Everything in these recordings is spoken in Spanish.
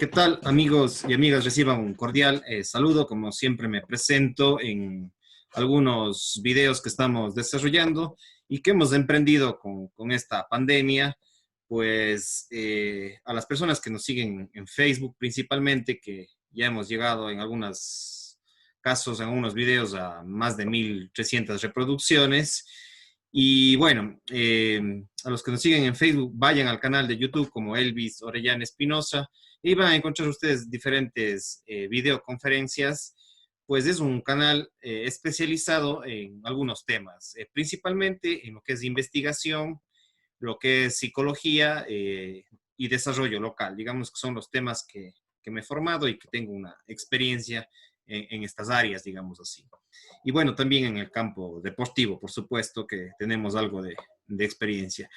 ¿Qué tal, amigos y amigas? Reciban un cordial saludo. Como siempre me presento en algunos videos que estamos desarrollando y que hemos emprendido con esta pandemia. Pues a las personas que nos siguen en Facebook principalmente, que ya hemos llegado en algunos casos, en algunos videos, a más de 1.300 reproducciones. Y bueno, a los que nos siguen en Facebook, vayan al canal de YouTube como Elvis Orellana Espinosa y van a encontrar ustedes diferentes videoconferencias. Pues es un canal especializado en algunos temas, principalmente en lo que es investigación, lo que es psicología y desarrollo local. Digamos que son los temas que me he formado y que tengo una experiencia en estas áreas, digamos así. Y bueno, también en el campo deportivo, por supuesto, que tenemos algo de experiencia.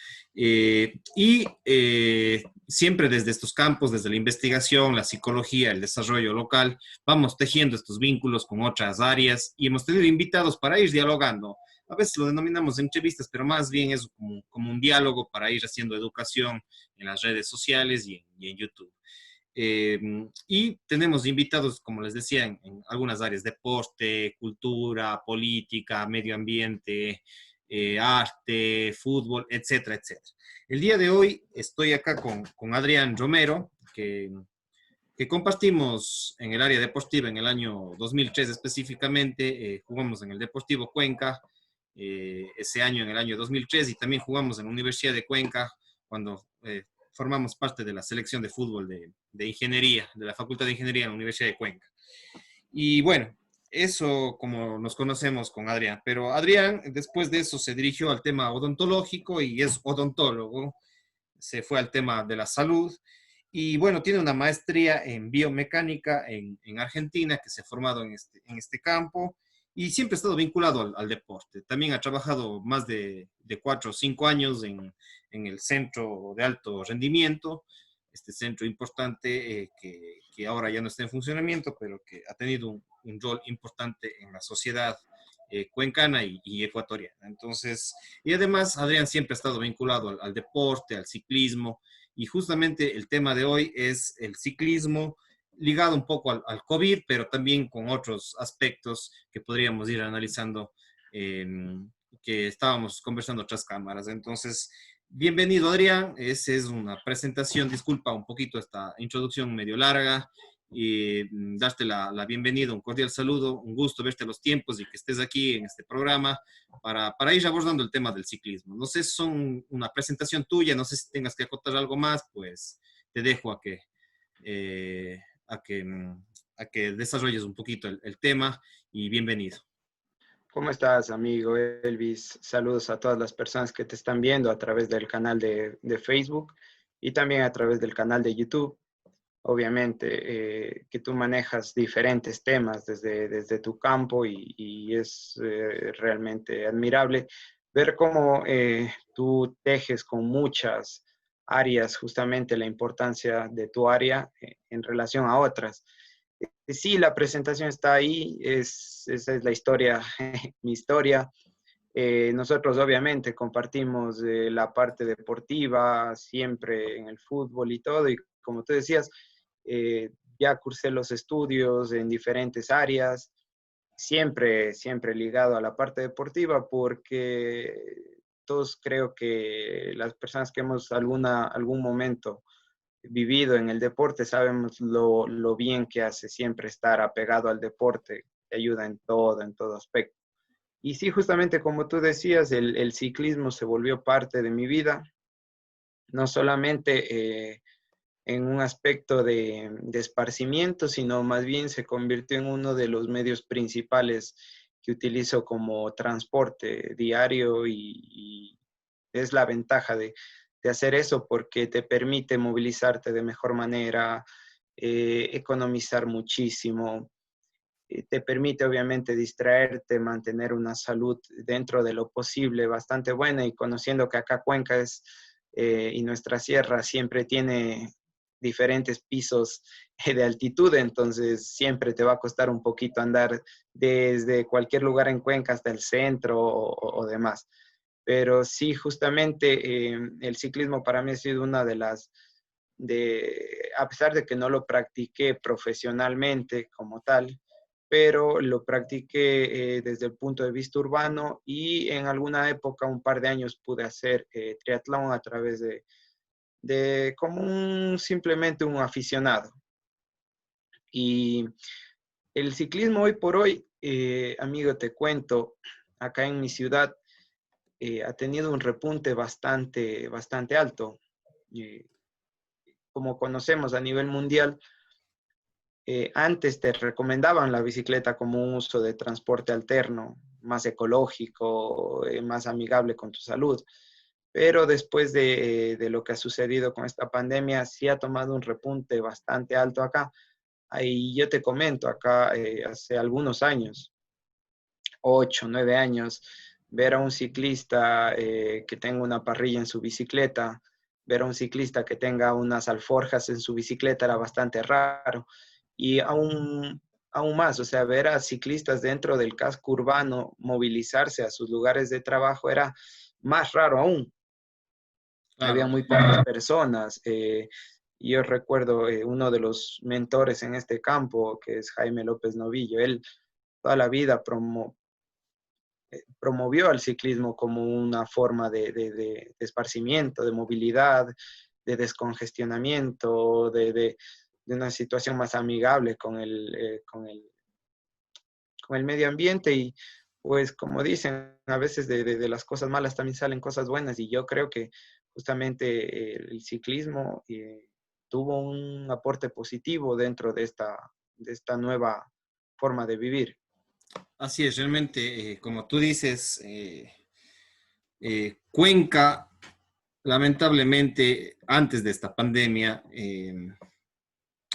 Siempre desde estos campos, desde la investigación, la psicología, el desarrollo local, vamos tejiendo estos vínculos con otras áreas y hemos tenido invitados para ir dialogando. A veces lo denominamos entrevistas, pero más bien es como un diálogo para ir haciendo educación en las redes sociales y en YouTube. Y tenemos invitados, como les decía, en algunas áreas: deporte, cultura, política, medio ambiente, arte, fútbol, etcétera, etcétera. El día de hoy estoy acá con Adrián Romero, que compartimos en el área deportiva en el año 2003 específicamente. Jugamos en el Deportivo Cuenca ese año, en el año 2003, y también jugamos en la Universidad de Cuenca cuando formamos parte de la selección de fútbol de ingeniería, de la Facultad de Ingeniería en la Universidad de Cuenca. Y bueno, eso como nos conocemos con Adrián. Pero Adrián, después de eso, se dirigió al tema odontológico y es odontólogo. Se fue al tema de la salud. Y bueno, tiene una maestría en biomecánica en Argentina, que se ha formado en este campo y siempre ha estado vinculado al deporte. También ha trabajado más de 4 o 5 años en el centro de alto rendimiento, este centro importante que ahora ya no está en funcionamiento, pero que ha tenido un rol importante en la sociedad cuencana y ecuatoriana. Entonces, y además Adrián siempre ha estado vinculado al deporte, al ciclismo, y justamente el tema de hoy es el ciclismo ligado un poco al COVID, pero también con otros aspectos que podríamos ir analizando, eh, que estábamos conversando tras cámaras. Entonces, bienvenido, Adrián. Esa es una presentación, disculpa un poquito esta introducción medio larga, y darte la bienvenida, un cordial saludo, un gusto verte a los tiempos y que estés aquí en este programa para ir abordando el tema del ciclismo. No sé si son una presentación tuya, no sé si tengas que acotar algo más, pues te dejo eh, a que, a que desarrolles un poquito el tema, y bienvenido. ¿Cómo estás, amigo Elvis? Saludos a todas las personas que te están viendo a través del canal de Facebook y también a través del canal de YouTube. Obviamente que tú manejas diferentes temas desde tu campo y es realmente admirable ver cómo tú tejes con muchas áreas justamente la importancia de tu área en relación a otras. Sí, la presentación está ahí, esa es la historia, mi historia. Nosotros obviamente compartimos la parte deportiva, siempre en el fútbol y todo, y como tú decías, ya cursé los estudios en diferentes áreas, siempre ligado a la parte deportiva, porque todos creo que las personas que hemos algún momento vivido en el deporte, sabemos lo bien que hace siempre estar apegado al deporte, te ayuda en todo aspecto. Y sí, justamente como tú decías, el ciclismo se volvió parte de mi vida, no solamente en un aspecto de esparcimiento, sino más bien se convirtió en uno de los medios principales que utilizo como transporte diario y es la ventaja de hacer eso porque te permite movilizarte de mejor manera, economizar muchísimo, te permite obviamente distraerte, mantener una salud dentro de lo posible bastante buena y conociendo que acá Cuenca y nuestra sierra siempre tiene diferentes pisos de altitud, entonces siempre te va a costar un poquito andar desde cualquier lugar en Cuenca hasta el centro o demás. Pero sí, justamente el ciclismo para mí ha sido una de las a pesar de que no lo practiqué profesionalmente como tal, pero lo practiqué desde el punto de vista urbano y en alguna época, un par de años, pude hacer triatlón a través de como simplemente un aficionado. Y el ciclismo hoy por hoy, amigo, te cuento, acá en mi ciudad ha tenido un repunte bastante alto. Eh, Como conocemos a nivel mundial, antes te recomendaban la bicicleta como un uso de transporte alterno, más ecológico, más amigable con tu salud. Pero después de lo que ha sucedido con esta pandemia, sí ha tomado un repunte bastante alto acá. Ahí yo te comento, acá hace algunos años, 8, 9 años, ver a un ciclista que tenga una parrilla en su bicicleta, ver a un ciclista que tenga unas alforjas en su bicicleta era bastante raro. Y aún más, o sea, ver a ciclistas dentro del casco urbano movilizarse a sus lugares de trabajo era más raro aún. Había Claro. muy pocas personas. Yo recuerdo uno de los mentores en este campo, que es Jaime López Novillo. Él toda la vida promovió al ciclismo como una forma de esparcimiento, de movilidad, de descongestionamiento, de una situación más amigable con el medio ambiente. Y pues como dicen, a veces de las cosas malas también salen cosas buenas, y yo creo que justamente el ciclismo tuvo un aporte positivo dentro de esta nueva forma de vivir. Así es, realmente, como tú dices, Cuenca, lamentablemente, antes de esta pandemia,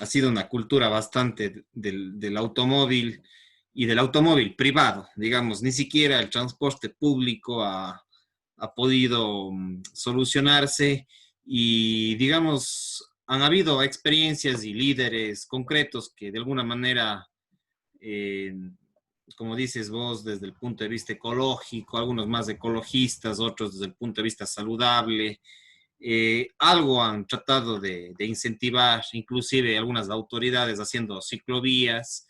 ha sido una cultura bastante del automóvil y del automóvil privado, digamos, ni siquiera el transporte público ha podido solucionarse y, digamos, han habido experiencias y líderes concretos que de alguna manera, eh, como dices vos, desde el punto de vista ecológico, algunos más ecologistas, otros desde el punto de vista saludable, algo han tratado de incentivar, inclusive algunas autoridades haciendo ciclovías,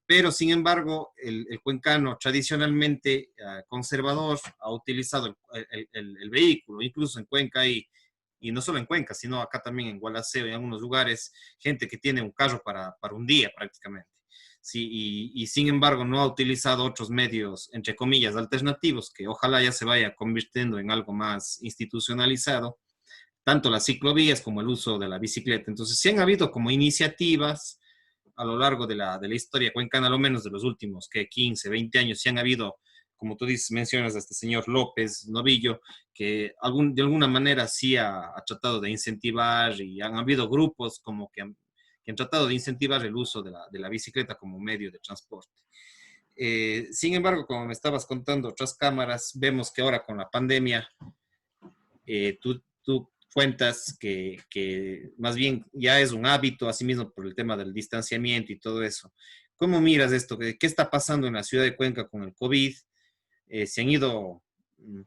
pero sin embargo el cuencano tradicionalmente conservador ha utilizado el vehículo, incluso en Cuenca y no solo en Cuenca, sino acá también en Gualaceo y en algunos lugares, gente que tiene un carro para un día prácticamente. Sí, y sin embargo no ha utilizado otros medios, entre comillas, alternativos, que ojalá ya se vaya convirtiendo en algo más institucionalizado, tanto las ciclovías como el uso de la bicicleta. Entonces, sí han habido como iniciativas a lo largo de la historia cuencana, a lo menos de los últimos que 15, 20 años, sí han habido, como tú dices, mencionas a este señor López Novillo, que de alguna manera sí ha tratado de incentivar, y han habido grupos como que han tratado de incentivar el uso de la bicicleta como medio de transporte. Sin embargo, como me estabas contando otras cámaras, vemos que ahora con la pandemia, tú cuentas que más bien ya es un hábito, asimismo por el tema del distanciamiento y todo eso. ¿Cómo miras esto? ¿Qué está pasando en la ciudad de Cuenca con el COVID? Se han ido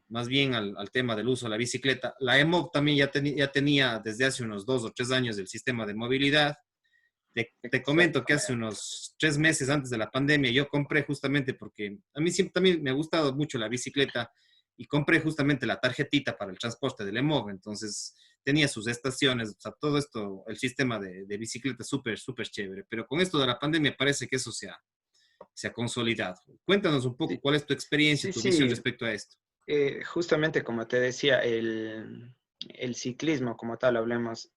más bien al tema del uso de la bicicleta. La EMOV también ya tenía desde hace unos 2 o 3 años el sistema de movilidad. Te comento que hace Exactamente. unos 3 meses antes de la pandemia yo compré, justamente porque a mí siempre también me ha gustado mucho la bicicleta, y compré justamente la tarjetita para el transporte del EMOV. Entonces tenía sus estaciones, o sea, todo esto, el sistema de bicicleta súper, súper chévere. Pero con esto de la pandemia parece que eso se ha consolidado. Cuéntanos un poco Sí, cuál es tu experiencia, sí, tu visión sí. respecto a esto. Justamente como te decía, el ciclismo como tal, hablemos,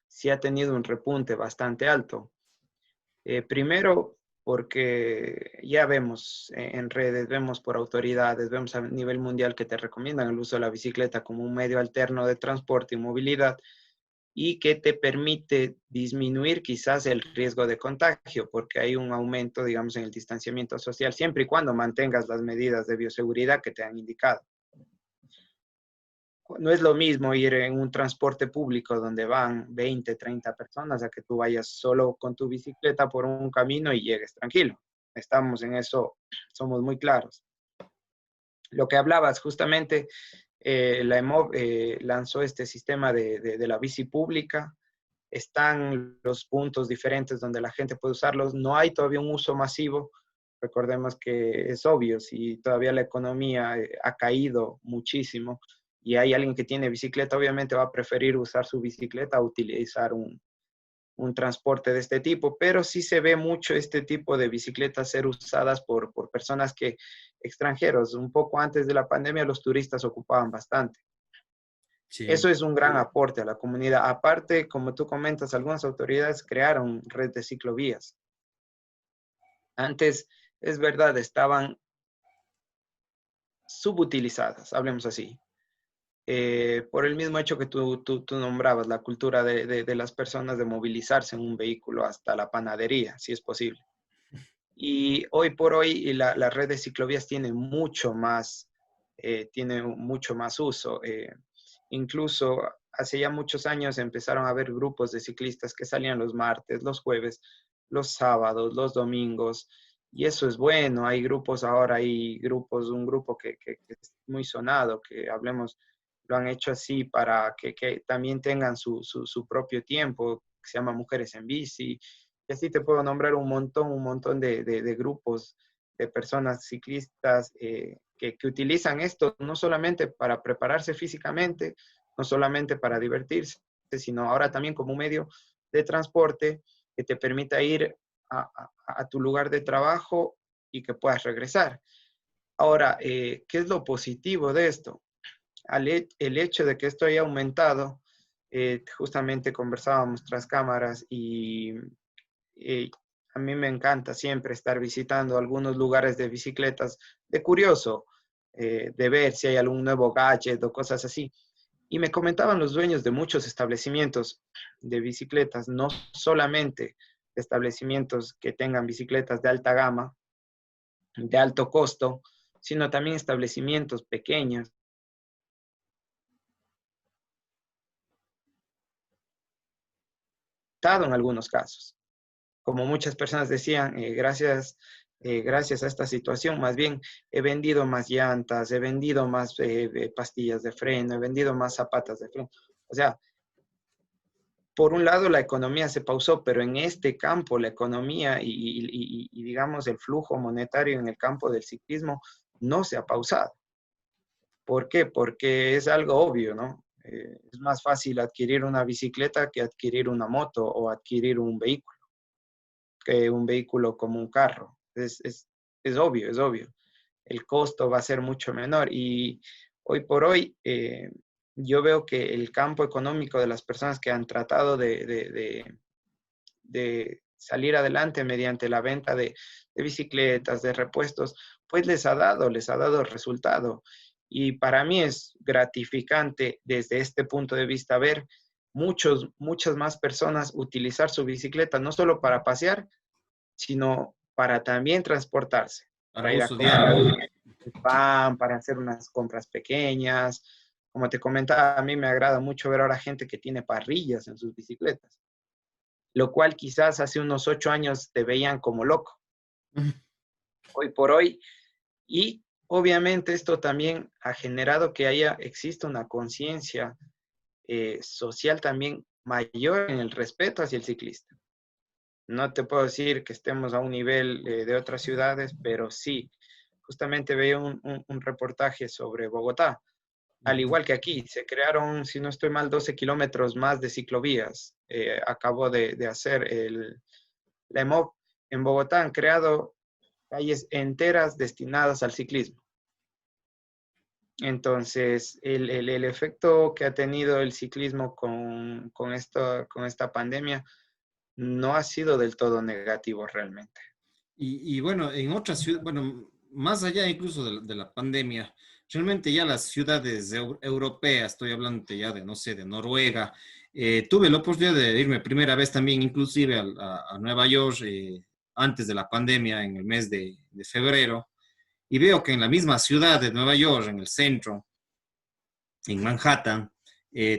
sí ha tenido un repunte bastante alto. Primero, porque ya vemos en redes, vemos por autoridades, vemos a nivel mundial que te recomiendan el uso de la bicicleta como un medio alterno de transporte y movilidad, y que te permite disminuir quizás el riesgo de contagio, porque hay un aumento, digamos, en el distanciamiento social, siempre y cuando mantengas las medidas de bioseguridad que te han indicado. No es lo mismo ir en un transporte público donde van 20, 30 personas a que tú vayas solo con tu bicicleta por un camino y llegues tranquilo. Estamos en eso, somos muy claros. Lo que hablabas justamente, La EMOV lanzó este sistema de la bici pública. Están los puntos diferentes donde la gente puede usarlos. No hay todavía un uso masivo. Recordemos que es obvio, si todavía la economía ha caído muchísimo y hay alguien que tiene bicicleta, obviamente va a preferir usar su bicicleta a utilizar un transporte de este tipo, pero sí se ve mucho este tipo de bicicletas ser usadas por personas que, extranjeros. Un poco antes de la pandemia, los turistas ocupaban bastante. Sí, Eso es un gran aporte a la comunidad. Aparte, como tú comentas, algunas autoridades crearon red de ciclovías. Antes, es verdad, estaban subutilizadas, hablemos así. Por el mismo hecho que tú nombrabas, la cultura de las personas de movilizarse en un vehículo hasta la panadería, si es posible. Y hoy por hoy la red de ciclovías tiene mucho más uso. Incluso hace ya muchos años empezaron a haber grupos de ciclistas que salían los martes, los jueves, los sábados, los domingos, y eso es bueno. Hay grupos ahora, un grupo que es muy sonado, que hablemos, lo han hecho así para que también tengan su propio tiempo, que se llama Mujeres en Bici, y así te puedo nombrar un montón de grupos de personas ciclistas que utilizan esto no solamente para prepararse físicamente, no solamente para divertirse, sino ahora también como un medio de transporte que te permita ir a tu lugar de trabajo y que puedas regresar. Ahora, ¿qué es lo positivo de esto? El hecho de que esto haya aumentado, justamente conversábamos tras cámaras y a mí me encanta siempre estar visitando algunos lugares de bicicletas, de curioso, de ver si hay algún nuevo gadget o cosas así. Y me comentaban los dueños de muchos establecimientos de bicicletas, no solamente establecimientos que tengan bicicletas de alta gama, de alto costo, sino también establecimientos pequeños en algunos casos. Como muchas personas decían, gracias a esta situación, más bien he vendido más llantas, he vendido más pastillas de freno, he vendido más zapatas de freno. O sea, por un lado la economía se pausó, pero en este campo la economía y digamos el flujo monetario en el campo del ciclismo no se ha pausado. ¿Por qué? Porque es algo obvio, ¿no? Es más fácil adquirir una bicicleta que adquirir una moto o adquirir un vehículo, que un vehículo como un carro. Es obvio, es obvio. El costo va a ser mucho menor y hoy por hoy yo veo que el campo económico de las personas que han tratado de salir adelante mediante la venta de bicicletas, de repuestos, pues les ha dado resultado. Y para mí es gratificante desde este punto de vista ver muchas más personas utilizar su bicicleta, no solo para pasear, sino para también transportarse, para para ir a uso comprar diario. el pan, para hacer unas compras pequeñas. Como te comentaba, a mí me agrada mucho ver ahora gente que tiene parrillas en sus bicicletas, lo cual quizás hace unos 8 años te veían como loco. Hoy por hoy, y obviamente esto también ha generado que exista una conciencia social también mayor en el respeto hacia el ciclista. No te puedo decir que estemos a un nivel de otras ciudades, pero sí, justamente veía un reportaje sobre Bogotá. Al Ujú. igual que aquí, se crearon, si no estoy mal, 12 kilómetros más de ciclovías. Acabo de hacer la EMOV. En Bogotá han creado calles enteras destinadas al ciclismo. Entonces, el efecto que ha tenido el ciclismo con esta pandemia no ha sido del todo negativo realmente. Y bueno, en otras ciudades, bueno, más allá incluso de la pandemia, realmente ya las ciudades europeas, estoy hablando ya de, no sé, de Noruega, tuve la oportunidad de irme primera vez también inclusive a Nueva York antes de la pandemia, en el mes de febrero, y veo que en la misma ciudad de Nueva York, en el centro, en Manhattan,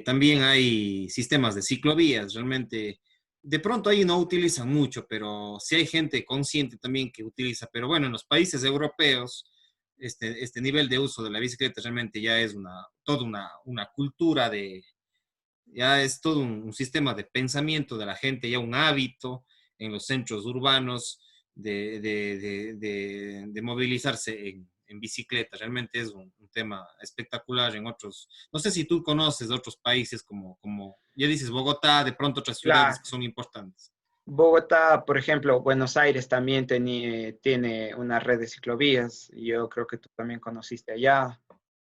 también hay sistemas de ciclovías. Realmente, de pronto ahí no utilizan mucho, pero sí hay gente consciente también que utiliza. Pero bueno, en los países europeos, este nivel de uso de la bicicleta realmente ya es toda una cultura ya es todo un sistema de pensamiento de la gente, ya un hábito en los centros urbanos de movilizarse en bicicleta. Realmente es un tema espectacular en otros. No sé si tú conoces otros países como, ya dices, Bogotá, de pronto otras ciudades La que son importantes. Bogotá, por ejemplo, Buenos Aires también tiene una red de ciclovías. Yo creo que tú también conociste allá.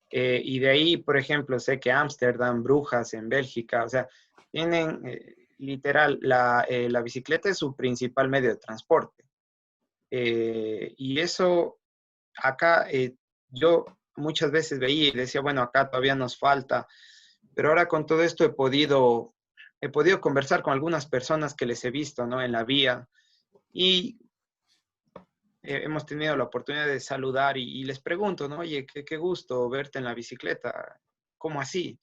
Y de ahí, por ejemplo, sé que Ámsterdam, Brujas en Bélgica, o sea, tienen literal, la bicicleta es su principal medio de transporte. Y eso acá yo muchas veces veía y decía, bueno, acá todavía nos falta, pero ahora con todo esto he podido conversar con algunas personas que les he visto, ¿no? En la vía y hemos tenido la oportunidad de saludar y les pregunto, ¿no? Oye, qué gusto verte en la bicicleta, ¿cómo así?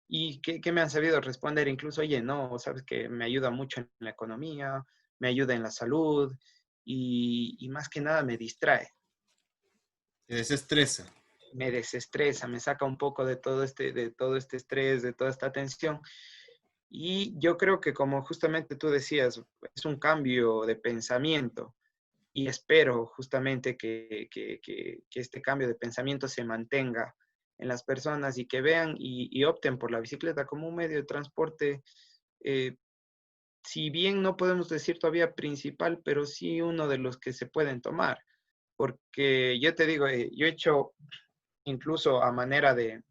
Y que me han sabido responder, incluso, oye, no, sabes que me ayuda mucho en la economía, me ayuda en la salud y más que nada me distrae, Te desestresa. me desestresa, me saca un poco de todo este estrés, de toda esta tensión. Y yo creo que como justamente tú decías, es un cambio de pensamiento y espero justamente que este cambio de pensamiento se mantenga en las personas y que vean y opten por la bicicleta como un medio de transporte, eh, si bien no podemos decir todavía principal, pero sí uno de los que se pueden tomar. Porque yo te digo, yo he hecho incluso a manera de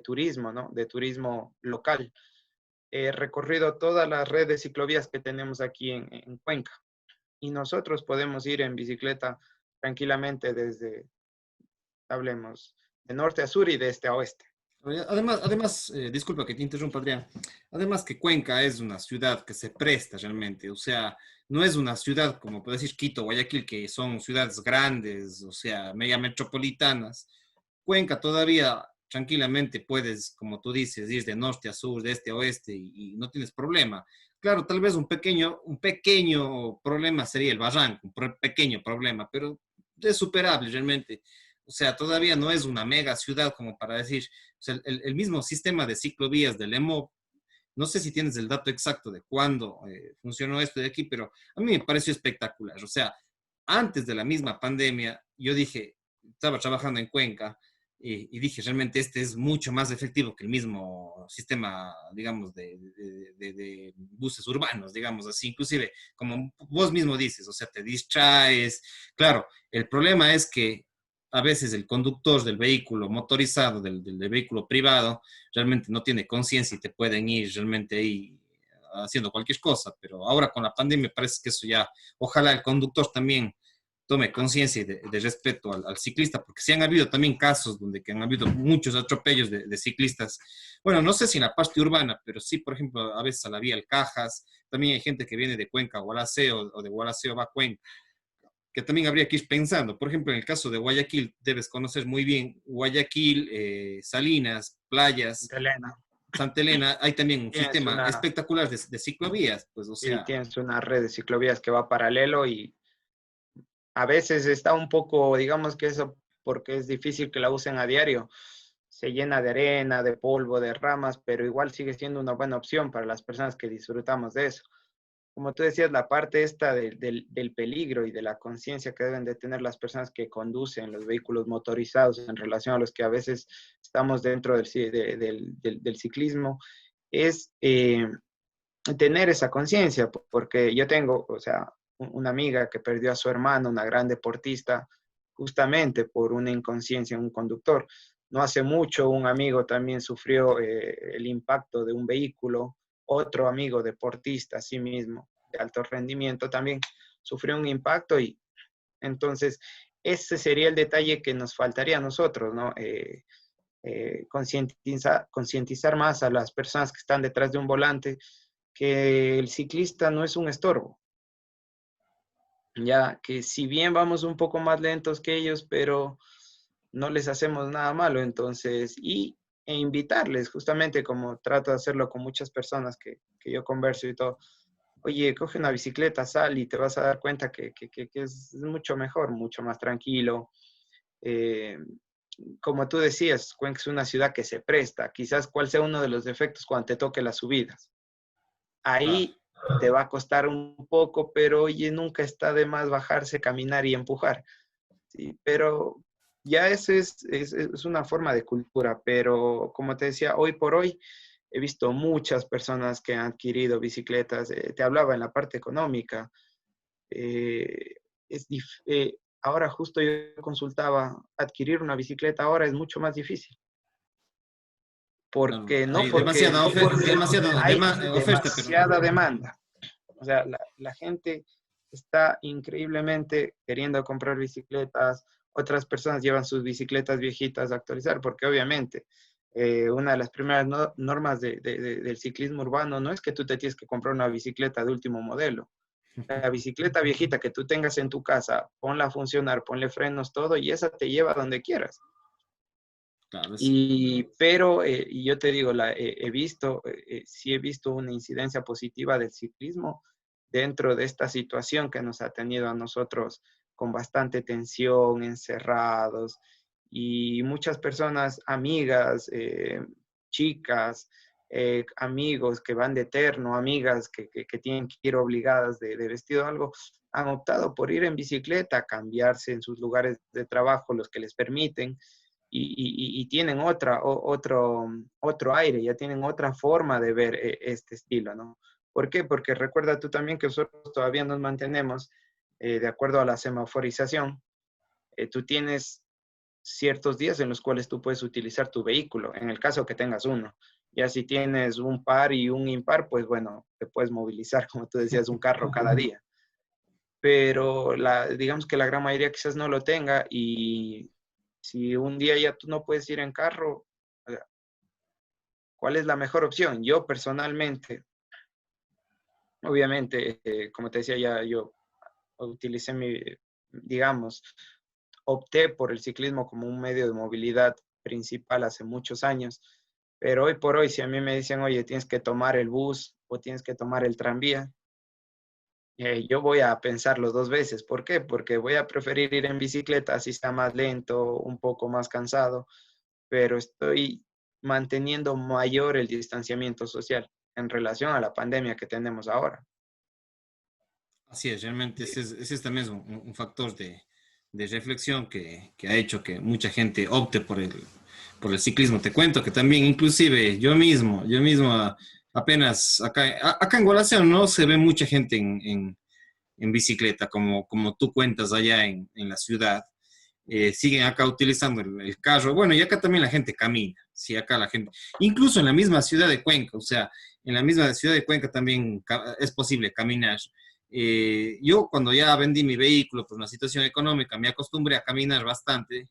turismo, ¿no? De turismo local. He recorrido toda la red de ciclovías que tenemos aquí en Cuenca y nosotros podemos ir en bicicleta tranquilamente desde, hablemos, de norte a sur y de este a oeste. Además, disculpa que te interrumpa, Adrián. Además que Cuenca es una ciudad que se presta realmente, o sea, no es una ciudad como puede decir Quito, Guayaquil, que son ciudades grandes, o sea, media metropolitanas. Cuenca todavía tranquilamente puedes, como tú dices, ir de norte a sur, de este a oeste y no tienes problema. Claro, tal vez un pequeño problema sería el barranco, pequeño problema, pero es superable realmente. O sea, todavía no es una mega ciudad como para decir, o sea, el mismo sistema de ciclovías del EMO, no sé si tienes el dato exacto de cuándo funcionó esto de aquí, pero a mí me pareció espectacular. O sea, antes de la misma pandemia, yo dije, estaba trabajando en Cuenca y dije, realmente este es mucho más efectivo que el mismo sistema, digamos, de buses urbanos, digamos así, inclusive, como vos mismo dices, o sea, te distraes. Claro, el problema es que a veces el conductor del vehículo motorizado, del vehículo privado, realmente no tiene conciencia y te pueden ir realmente ahí haciendo cualquier cosa, pero ahora con la pandemia parece que eso ya, ojalá el conductor también tome conciencia de respeto al ciclista, porque sí han habido también casos donde que han habido muchos atropellos de ciclistas. Bueno, no sé si en la parte urbana, pero sí, por ejemplo, a veces a la vía El Cajas, también hay gente que viene de Cuenca a Gualaceo o de Gualaceo va a Cuenca, que también habría que ir pensando. Por ejemplo, en el caso de Guayaquil, debes conocer muy bien Guayaquil, Salinas, playas, Santa Elena, Santa Elena, hay también un tienes sistema una, espectacular de ciclovías, pues, o sí, sea, tienes una red de ciclovías que va paralelo y a veces está un poco, digamos que eso, porque es difícil que la usen a diario, se llena de arena, de polvo, de ramas, pero igual sigue siendo una buena opción para las personas que disfrutamos de eso. Como tú decías, la parte esta del peligro y de la conciencia que deben de tener las personas que conducen los vehículos motorizados en relación a los que a veces estamos dentro del ciclismo, es tener esa conciencia, porque yo tengo, o sea, una amiga que perdió a su hermano, una gran deportista, justamente por una inconsciencia en un conductor. No hace mucho un amigo también sufrió el impacto de un vehículo, otro amigo deportista, así mismo, de alto rendimiento, también sufrió un impacto y entonces ese sería el detalle que nos faltaría a nosotros, ¿no? Concientizar más a las personas que están detrás de un volante que el ciclista no es un estorbo, ya que si bien vamos un poco más lentos que ellos, pero no les hacemos nada malo, entonces, e invitarles, justamente como trato de hacerlo con muchas personas que yo converso y todo, oye, coge una bicicleta, sal y te vas a dar cuenta que es mucho mejor, mucho más tranquilo, Eh, Como tú decías, Cuenca es una ciudad que se presta. Quizás cuál sea uno de los defectos cuando te toque las subidas. Claro. Ahí te va a costar un poco, pero oye, nunca está de más bajarse, caminar y empujar. Sí, pero ya eso es una forma de cultura, pero como te decía, hoy por hoy he visto muchas personas que han adquirido bicicletas. Te hablaba en la parte económica. eh, Ahora justo yo consultaba, adquirir una bicicleta ahora es mucho más difícil. Claro, Porque no hay porque, demasiada, no porque demasiada hay oferta, pero demasiada demanda. O sea, la gente está increíblemente queriendo comprar bicicletas. Otras personas llevan sus bicicletas viejitas a actualizar, porque obviamente una de las primeras normas del ciclismo urbano no es que tú te tienes que comprar una bicicleta de último modelo. La bicicleta viejita que tú tengas en tu casa, ponla a funcionar, ponle frenos, todo, y esa te lleva donde quieras. claro, Pero y yo te digo, sí he visto una incidencia positiva del ciclismo dentro de esta situación que nos ha tenido a nosotros con bastante tensión, encerrados, y muchas personas, amigas, chicas, amigos que van de terno, amigas que tienen que ir obligadas de vestido o algo, han optado por ir en bicicleta, cambiarse en sus lugares de trabajo, los que les permiten, y tienen otro aire, ya tienen otra forma de ver este estilo, ¿no? ¿Por qué? Porque recuerda tú también que nosotros todavía nos mantenemos de acuerdo a la semaforización. Tú tienes ciertos días en los cuales tú puedes utilizar tu vehículo, en el caso que tengas uno. Ya si tienes un par y un impar, pues bueno, te puedes movilizar, como tú decías, un carro cada día. Pero digamos que la gran mayoría quizás no lo tenga, y si un día ya tú no puedes ir en carro, ¿cuál es la mejor opción? Yo personalmente, obviamente, como te decía, ya yo utilicé digamos, opté por el ciclismo como un medio de movilidad principal hace muchos años, pero hoy por hoy, si a mí me dicen, oye, tienes que tomar el bus o tienes que tomar el tranvía, yo voy a pensarlo dos veces. ¿Por qué? Porque voy a preferir ir en bicicleta, así está más lento, un poco más cansado, pero estoy manteniendo mayor el distanciamiento social en relación a la pandemia que tenemos ahora. así es, realmente ese es también un factor de reflexión que ha hecho que mucha gente opte por el ciclismo. Te cuento que también, inclusive yo mismo apenas acá en Gualaceo no se ve mucha gente en bicicleta, como tú cuentas allá en la ciudad. Siguen acá utilizando el carro. Bueno, y acá también la gente camina. Sí, acá la gente, incluso en la misma ciudad de Cuenca, o sea, en la misma ciudad de Cuenca también es posible caminar. Yo cuando ya vendí mi vehículo por una situación económica, me acostumbré a caminar bastante,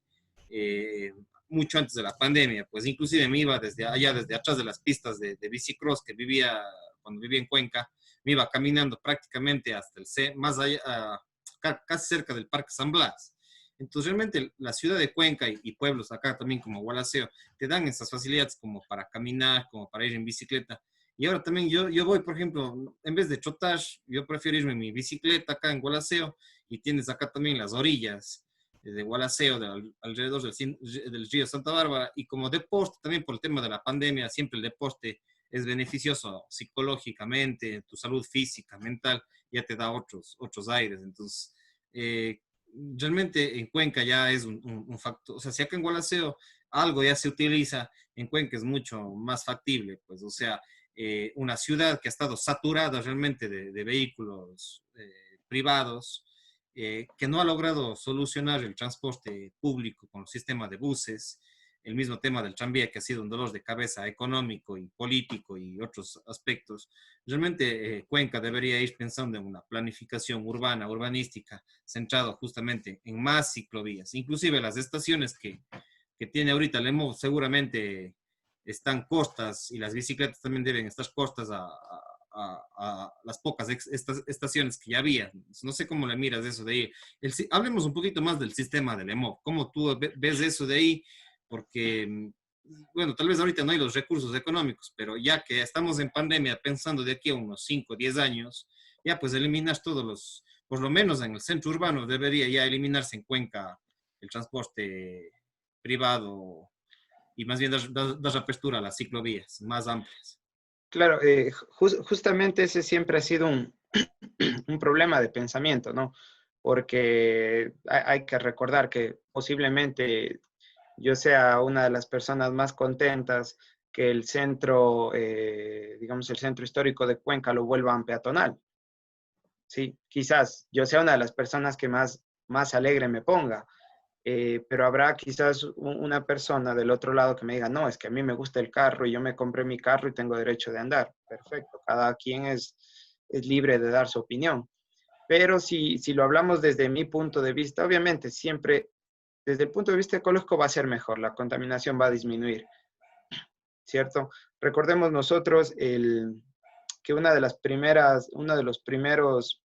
eh, mucho antes de la pandemia, pues inclusive me iba desde allá, desde atrás de las pistas de bicicross que vivía, cuando vivía en Cuenca, me iba caminando prácticamente hasta más allá, casi cerca del Parque San Blas. Entonces, realmente la ciudad de Cuenca y pueblos acá también como Gualaceo te dan esas facilidades como para caminar, como para ir en bicicleta. Y ahora también yo voy, por ejemplo, en vez de trotar, yo prefiero irme en mi bicicleta acá en Gualaceo, y tienes acá también las orillas de Gualaceo, alrededor del río Santa Bárbara, y como deporte, también por el tema de la pandemia, siempre el deporte es beneficioso psicológicamente, tu salud física, mental, ya te da otros aires. Entonces, realmente en Cuenca ya es un factor, o sea, si acá en Gualaceo algo ya se utiliza, en Cuenca es mucho más factible, pues, o sea, una ciudad que ha estado saturada realmente de vehículos privados, que no ha logrado solucionar el transporte público con el sistema de buses, el mismo tema del tranvía que ha sido un dolor de cabeza económico y político y otros aspectos. Realmente Cuenca debería ir pensando en una planificación urbana, urbanística, centrado justamente en más ciclovías. Inclusive las estaciones que tiene ahorita Lemo seguramente están cortas, y las bicicletas también deben estar cortas a las pocas estaciones que ya había. No sé cómo le miras eso de ahí. Hablemos un poquito más del sistema del EMO. ¿Cómo tú ves eso de ahí? Porque, bueno, tal vez ahorita no hay los recursos económicos, pero ya que estamos en pandemia, pensando de aquí a unos 5 o 10 años, ya pues eliminar todos los, por lo menos en el centro urbano, debería ya eliminarse en Cuenca el transporte privado y más bien dar apertura a las ciclovías más amplias. Claro, justamente ese siempre ha sido un problema de pensamiento, ¿no? Porque hay que recordar que posiblemente yo sea una de las personas más contentas que el centro, digamos, el centro histórico de Cuenca lo vuelvan peatonal. Sí, quizás yo sea una de las personas que más alegre me ponga, pero habrá quizás una persona del otro lado que me diga, no, es que a mí me gusta el carro y yo me compré mi carro y tengo derecho de andar. Perfecto, cada quien es libre de dar su opinión. Pero si lo hablamos desde mi punto de vista, obviamente siempre desde el punto de vista ecológico va a ser mejor, la contaminación va a disminuir, ¿cierto? Recordemos nosotros que uno de los primeros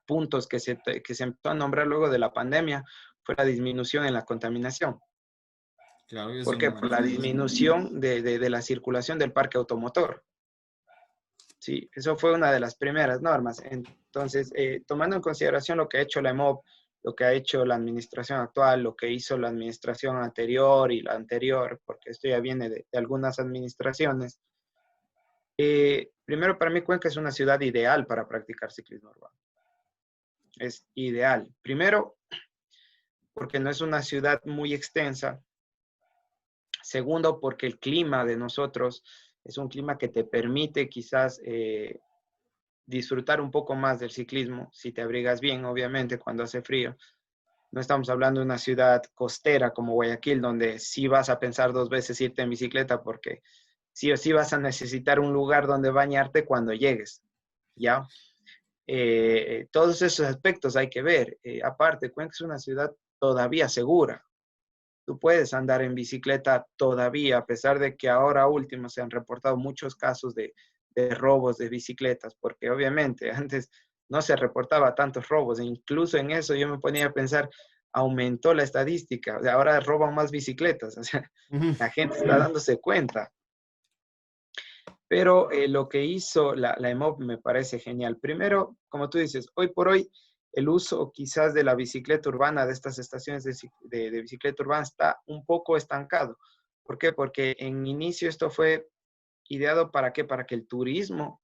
puntos que se empezó a nombrar luego de la pandemia fue la disminución en la contaminación. Claro, es ¿Por qué? una Por la diferencia. disminución de la circulación del parque automotor. Sí, eso fue una de las primeras normas. Entonces, tomando en consideración lo que ha hecho la EMOB, lo que ha hecho la administración actual, lo que hizo la administración anterior y la anterior, porque esto ya viene de algunas administraciones, primero para mí Cuenca es una ciudad ideal para practicar ciclismo urbano. Es ideal. Primero, porque no es una ciudad muy extensa. Segundo, porque el clima de nosotros es un clima que te permite quizás disfrutar un poco más del ciclismo, si te abrigas bien, obviamente, cuando hace frío. No estamos hablando de una ciudad costera como Guayaquil, donde sí vas a pensar dos veces irte en bicicleta porque sí o sí vas a necesitar un lugar donde bañarte cuando llegues, ¿ya? Todos esos aspectos hay que ver. Aparte, Cuenca es una ciudad todavía segura. Tú puedes andar en bicicleta todavía, a pesar de que ahora último se han reportado muchos casos de robos de bicicletas, porque obviamente antes no se reportaba tantos robos, e incluso en eso yo me ponía a pensar, aumentó la estadística, o sea, ahora roban más bicicletas, o sea, Ujú. la gente está dándose cuenta. Pero lo que hizo la EMOB me parece genial. Primero, como tú dices, hoy por hoy el uso quizás de la bicicleta urbana, de estas estaciones de bicicleta urbana, está un poco estancado. ¿Por qué? Porque en inicio esto fue ideado para qué? Para que el turismo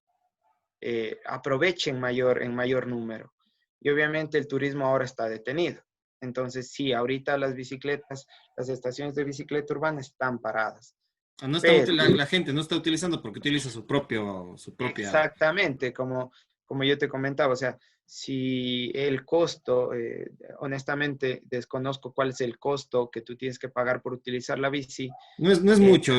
aproveche en mayor número. Y obviamente el turismo ahora está detenido. Entonces, sí, ahorita las bicicletas, las estaciones de bicicleta urbana están paradas. No está Pero la gente no está utilizando porque utiliza su propia. exactamente, como yo te comentaba, o sea, si el costo, honestamente desconozco cuál es el costo que tú tienes que pagar por utilizar la bici. No es eh, mucho.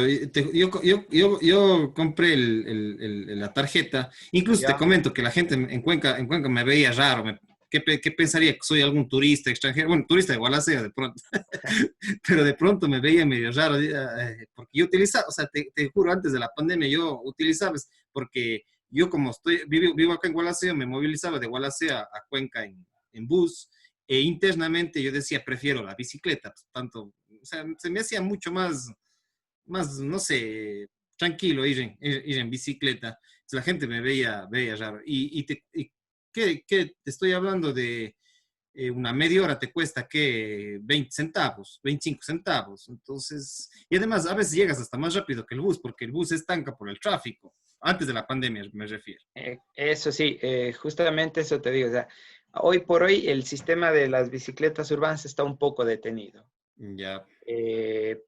Yo compré la tarjeta. Incluso te ya, comento que la gente en Cuenca me veía raro. ¿Qué pensaría que soy algún turista extranjero? Bueno, turista igual sea de pronto. Pero de pronto me veía medio raro. Porque yo utilizaba, o sea, te juro, antes de la pandemia yo utilizaba, porque yo como vivo acá en Gualaceo, me movilizaba de Gualaceo a Cuenca en bus. E internamente yo decía, prefiero la bicicleta, pues, tanto, o sea, se me hacía mucho más, no sé, tranquilo ir en bicicleta. Entonces, la gente me veía raro. ¿Qué te estoy hablando de una media hora te cuesta que 20 centavos, 25 centavos? Entonces, y además a veces llegas hasta más rápido que el bus, porque el bus se estanca por el tráfico. Antes de la pandemia me refiero. eso sí, justamente eso te digo, o sea, hoy por hoy el sistema de las bicicletas urbanas está un poco detenido. Ya,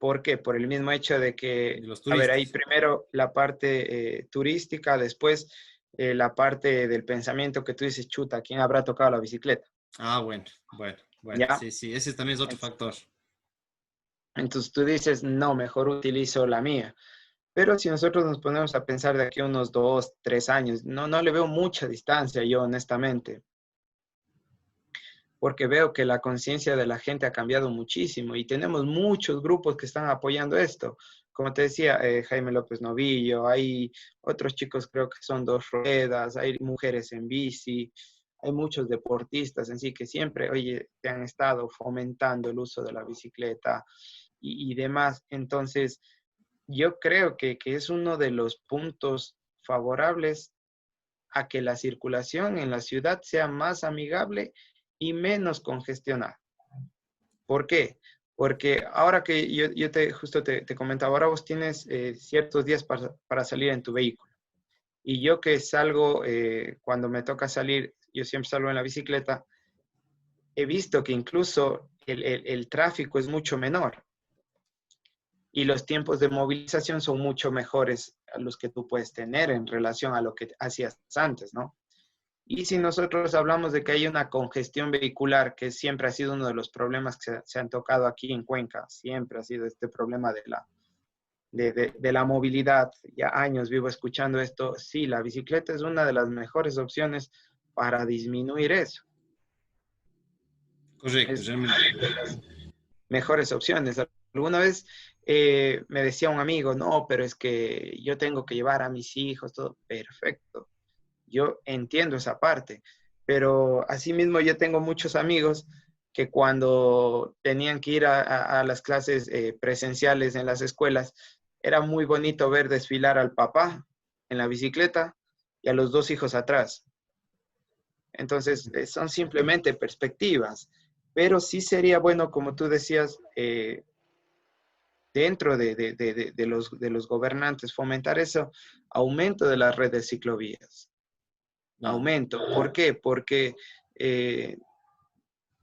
¿Por qué? Por el mismo hecho de de que, los a ver, hay turistas. primero la parte turística, después la parte del pensamiento que tú dices, chuta, ¿quién habrá tocado la bicicleta? Ah, bueno, ¿Ya? sí, sí, ese también es otro factor. Entonces tú dices, no, mejor utilizo la mía. Pero si nosotros nos ponemos a pensar de aquí a unos 2, 3 años, no le veo mucha distancia yo, honestamente, porque veo que la conciencia de la gente ha cambiado muchísimo y tenemos muchos grupos que están apoyando esto. Como te decía, Jaime López Novillo, hay otros chicos, creo que son dos ruedas, hay mujeres en bici, hay muchos deportistas en sí que siempre, oye, te han estado fomentando el uso de la bicicleta y demás. Entonces, yo creo que es uno de los puntos favorables a que la circulación en la ciudad sea más amigable y menos congestionada. ¿Por qué? Porque ahora que justo te comentaba, ahora vos tienes ciertos días para salir en tu vehículo. Y yo que salgo, cuando me toca salir, yo siempre salgo en la bicicleta, he visto que incluso el tráfico es mucho menor y los tiempos de movilización son mucho mejores a los que tú puedes tener en relación a lo que hacías antes, ¿no? Y si nosotros hablamos de que hay una congestión vehicular, que siempre ha sido uno de los problemas que se han tocado aquí en Cuenca, siempre ha sido este problema de la movilidad, ya años vivo escuchando esto, sí, la bicicleta es una de las mejores opciones para disminuir eso. Correcto, Es realmente. de las mejores opciones. Alguna vez me decía un amigo, no, pero es que yo tengo que llevar a mis hijos, todo perfecto. Yo entiendo esa parte, pero asimismo yo tengo muchos amigos que cuando tenían que ir a las clases presenciales en las escuelas, era muy bonito ver desfilar al papá en la bicicleta y a los dos hijos atrás. Entonces, son simplemente perspectivas, pero sí sería bueno, como tú decías, dentro de los gobernantes, fomentar eso, aumento de la red de ciclovías. No. Aumento. ¿Por qué? Porque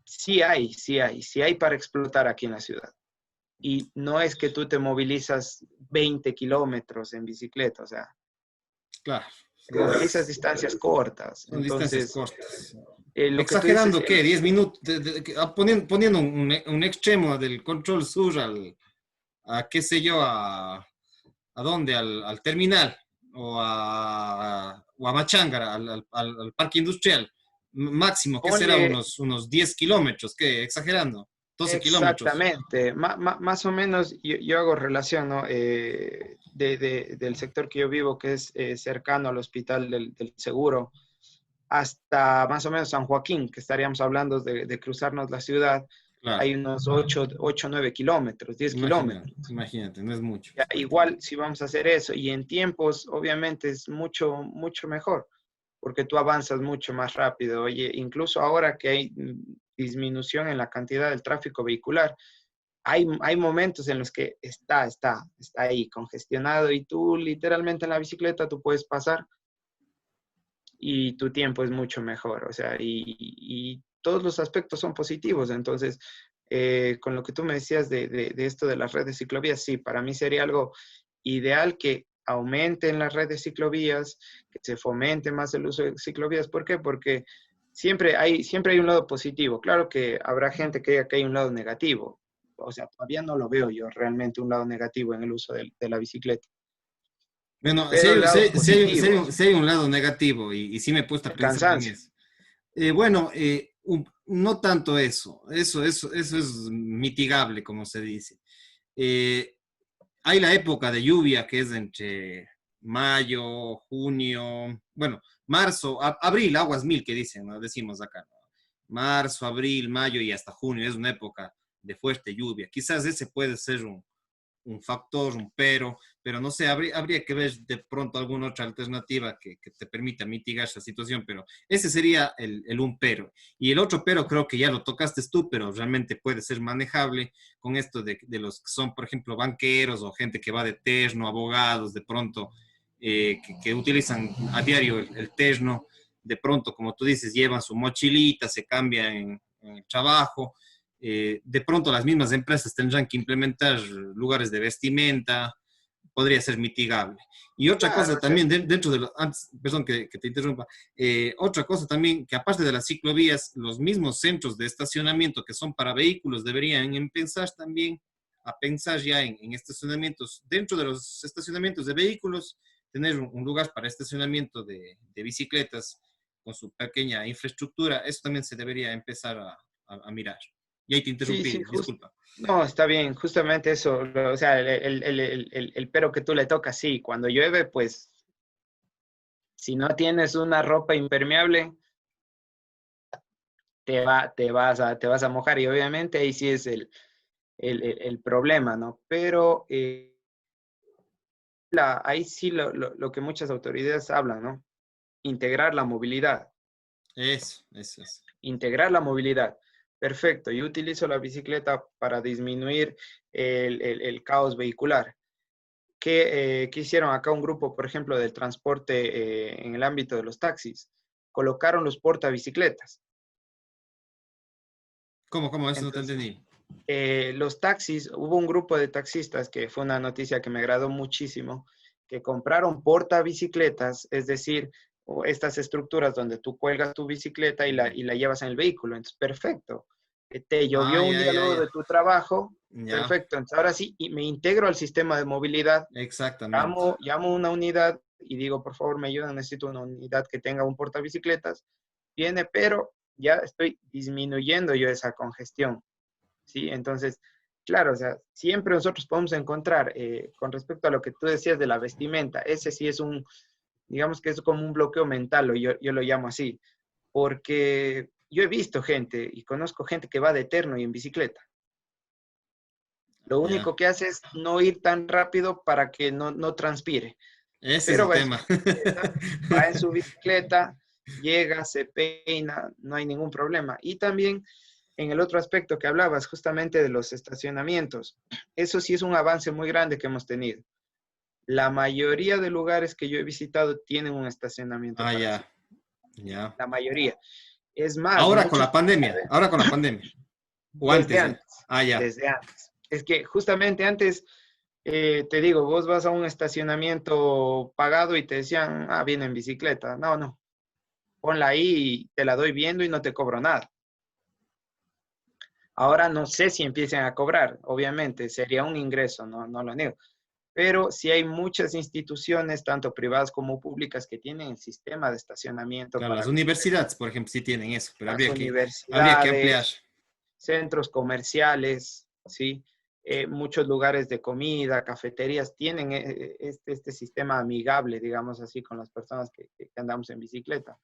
sí hay para explotar aquí en la ciudad. Y no es que tú te movilizas 20 kilómetros en bicicleta, o sea, Claro. te movilizas distancias cortas. Son distancias Entonces, cortas. lo que tú dices, Exagerando, ¿qué? 10 minutos, poniendo un extremo del control sur a qué sé yo, ¿a dónde? Al terminal o a Machángara, al parque industrial. Máximo, ¿qué será? ponle Unos 10 kilómetros, ¿qué? Exagerando. 12 kilómetros. exactamente, más o menos yo hago relación, ¿no? Del sector que yo vivo, que es cercano al hospital del Seguro, hasta más o menos San Joaquín, que estaríamos hablando de cruzarnos la ciudad, Claro. hay unos 9 kilómetros, 10 Imagínate, kilómetros. imagínate, no es mucho. Ya, igual si vamos a hacer eso, y en tiempos, obviamente es mucho, mucho mejor, porque tú avanzas mucho más rápido. Oye, incluso ahora que hay disminución en la cantidad del tráfico vehicular, hay momentos en los que está ahí congestionado y tú literalmente en la bicicleta tú puedes pasar y tu tiempo es mucho mejor, o sea, y todos los aspectos son positivos. Entonces, con lo que tú me decías de esto de las redes de ciclovías, sí, para mí sería algo ideal que aumenten las redes de ciclovías, que se fomente más el uso de ciclovías. ¿Por qué? Porque siempre hay un lado positivo. Claro que habrá gente que diga que hay un lado negativo. O sea, todavía no lo veo yo realmente un lado negativo en el uso de la bicicleta. Bueno, Pero lados positivos, sí hay un lado negativo y sí me he puesto a el pensar en cansancio. eso. Bueno, no tanto eso. Eso es mitigable, como se dice. Eh, Hay la época de lluvia que es entre mayo, junio, bueno, marzo, abril, aguas mil que dicen, ¿no? Decimos acá, ¿no? Marzo, abril, mayo y hasta junio es una época de fuerte lluvia. Quizás ese puede ser un factor, un pero no sé, habría que ver de pronto alguna otra alternativa que te permita mitigar esa situación, pero ese sería un pero. Y el otro pero creo que ya lo tocaste tú, pero realmente puede ser manejable con esto de los que son, por ejemplo, banqueros o gente que va de terno, abogados, de pronto, que utilizan a diario el terno, de pronto, como tú dices, llevan su mochilita, se cambian en el trabajo, de pronto las mismas empresas tendrán que implementar lugares de vestimenta, podría ser mitigable. Y otra cosa Claro, o sea, también, dentro de antes, perdón que te interrumpa, otra cosa también, que aparte de las ciclovías, los mismos centros de estacionamiento que son para vehículos deberían empezar también a pensar ya en estacionamientos, dentro de los estacionamientos de vehículos, tener un lugar para estacionamiento de bicicletas con su pequeña infraestructura, eso también se debería empezar a mirar. Y ahí te sí, interrumpí, sí, disculpa. no, está bien, justamente eso, o sea, el pero que tú le tocas, sí, cuando llueve, pues, si no tienes una ropa impermeable, te vas a mojar y obviamente ahí sí es el problema, ¿no? Pero ahí sí lo que muchas autoridades hablan, ¿no? Integrar la movilidad, Eso. integrar la movilidad. perfecto, yo utilizo la bicicleta para disminuir el caos vehicular. ¿Qué hicieron acá un grupo, por ejemplo, del transporte en el ámbito de los taxis? Colocaron los portabicicletas. ¿Cómo? Eso no te Entonces, entendí. los taxis, hubo un grupo de taxistas que fue una noticia que me agradó muchísimo, que compraron portabicicletas, es decir, estas estructuras donde tú cuelgas tu bicicleta y la llevas en el vehículo. Entonces, perfecto. Te Ah, llovió un día luego ya. de tu trabajo, Ya, perfecto. Entonces, ahora sí, y me integro al sistema de movilidad, exactamente. llamo a una unidad y digo, por favor, me ayudan, necesito una unidad que tenga un portabicicletas. Viene, pero ya estoy disminuyendo yo esa congestión. ¿Sí? Entonces, claro, o sea, siempre nosotros podemos encontrar, con respecto a lo que tú decías de la vestimenta, ese sí es digamos que es como un bloqueo mental, o yo lo llamo así, porque yo he visto gente y conozco gente que va de eterno y en bicicleta. Lo Ya. único que hace es no ir tan rápido para que no transpire, Ese es pero el tema. va en su bicicleta, llega, se peina, no hay ningún problema. Y también en el otro aspecto que hablabas, justamente de los estacionamientos, eso sí es un avance muy grande que hemos tenido. La mayoría de lugares que yo he visitado tienen un estacionamiento Ah, para ya, sí, ya. la mayoría. Es más, muchos Ahora con la pandemia, o desde antes ya. antes, Ah, ya. desde antes. Es que justamente antes, te digo, vos vas a un estacionamiento pagado y te decían, ah, viene en bicicleta. No, no, ponla ahí y te la doy viendo y no te cobro nada. Ahora no sé si empiecen a cobrar, obviamente, sería un ingreso, no lo niego. Pero sí hay muchas instituciones, tanto privadas como públicas, que tienen el sistema de estacionamiento Claro, las para universidades, por ejemplo, sí tienen eso, pero las habría que ampliar. universidades, centros comerciales, ¿sí? Muchos lugares de comida, cafeterías, tienen este sistema amigable, digamos así, con las personas que andamos en bicicleta.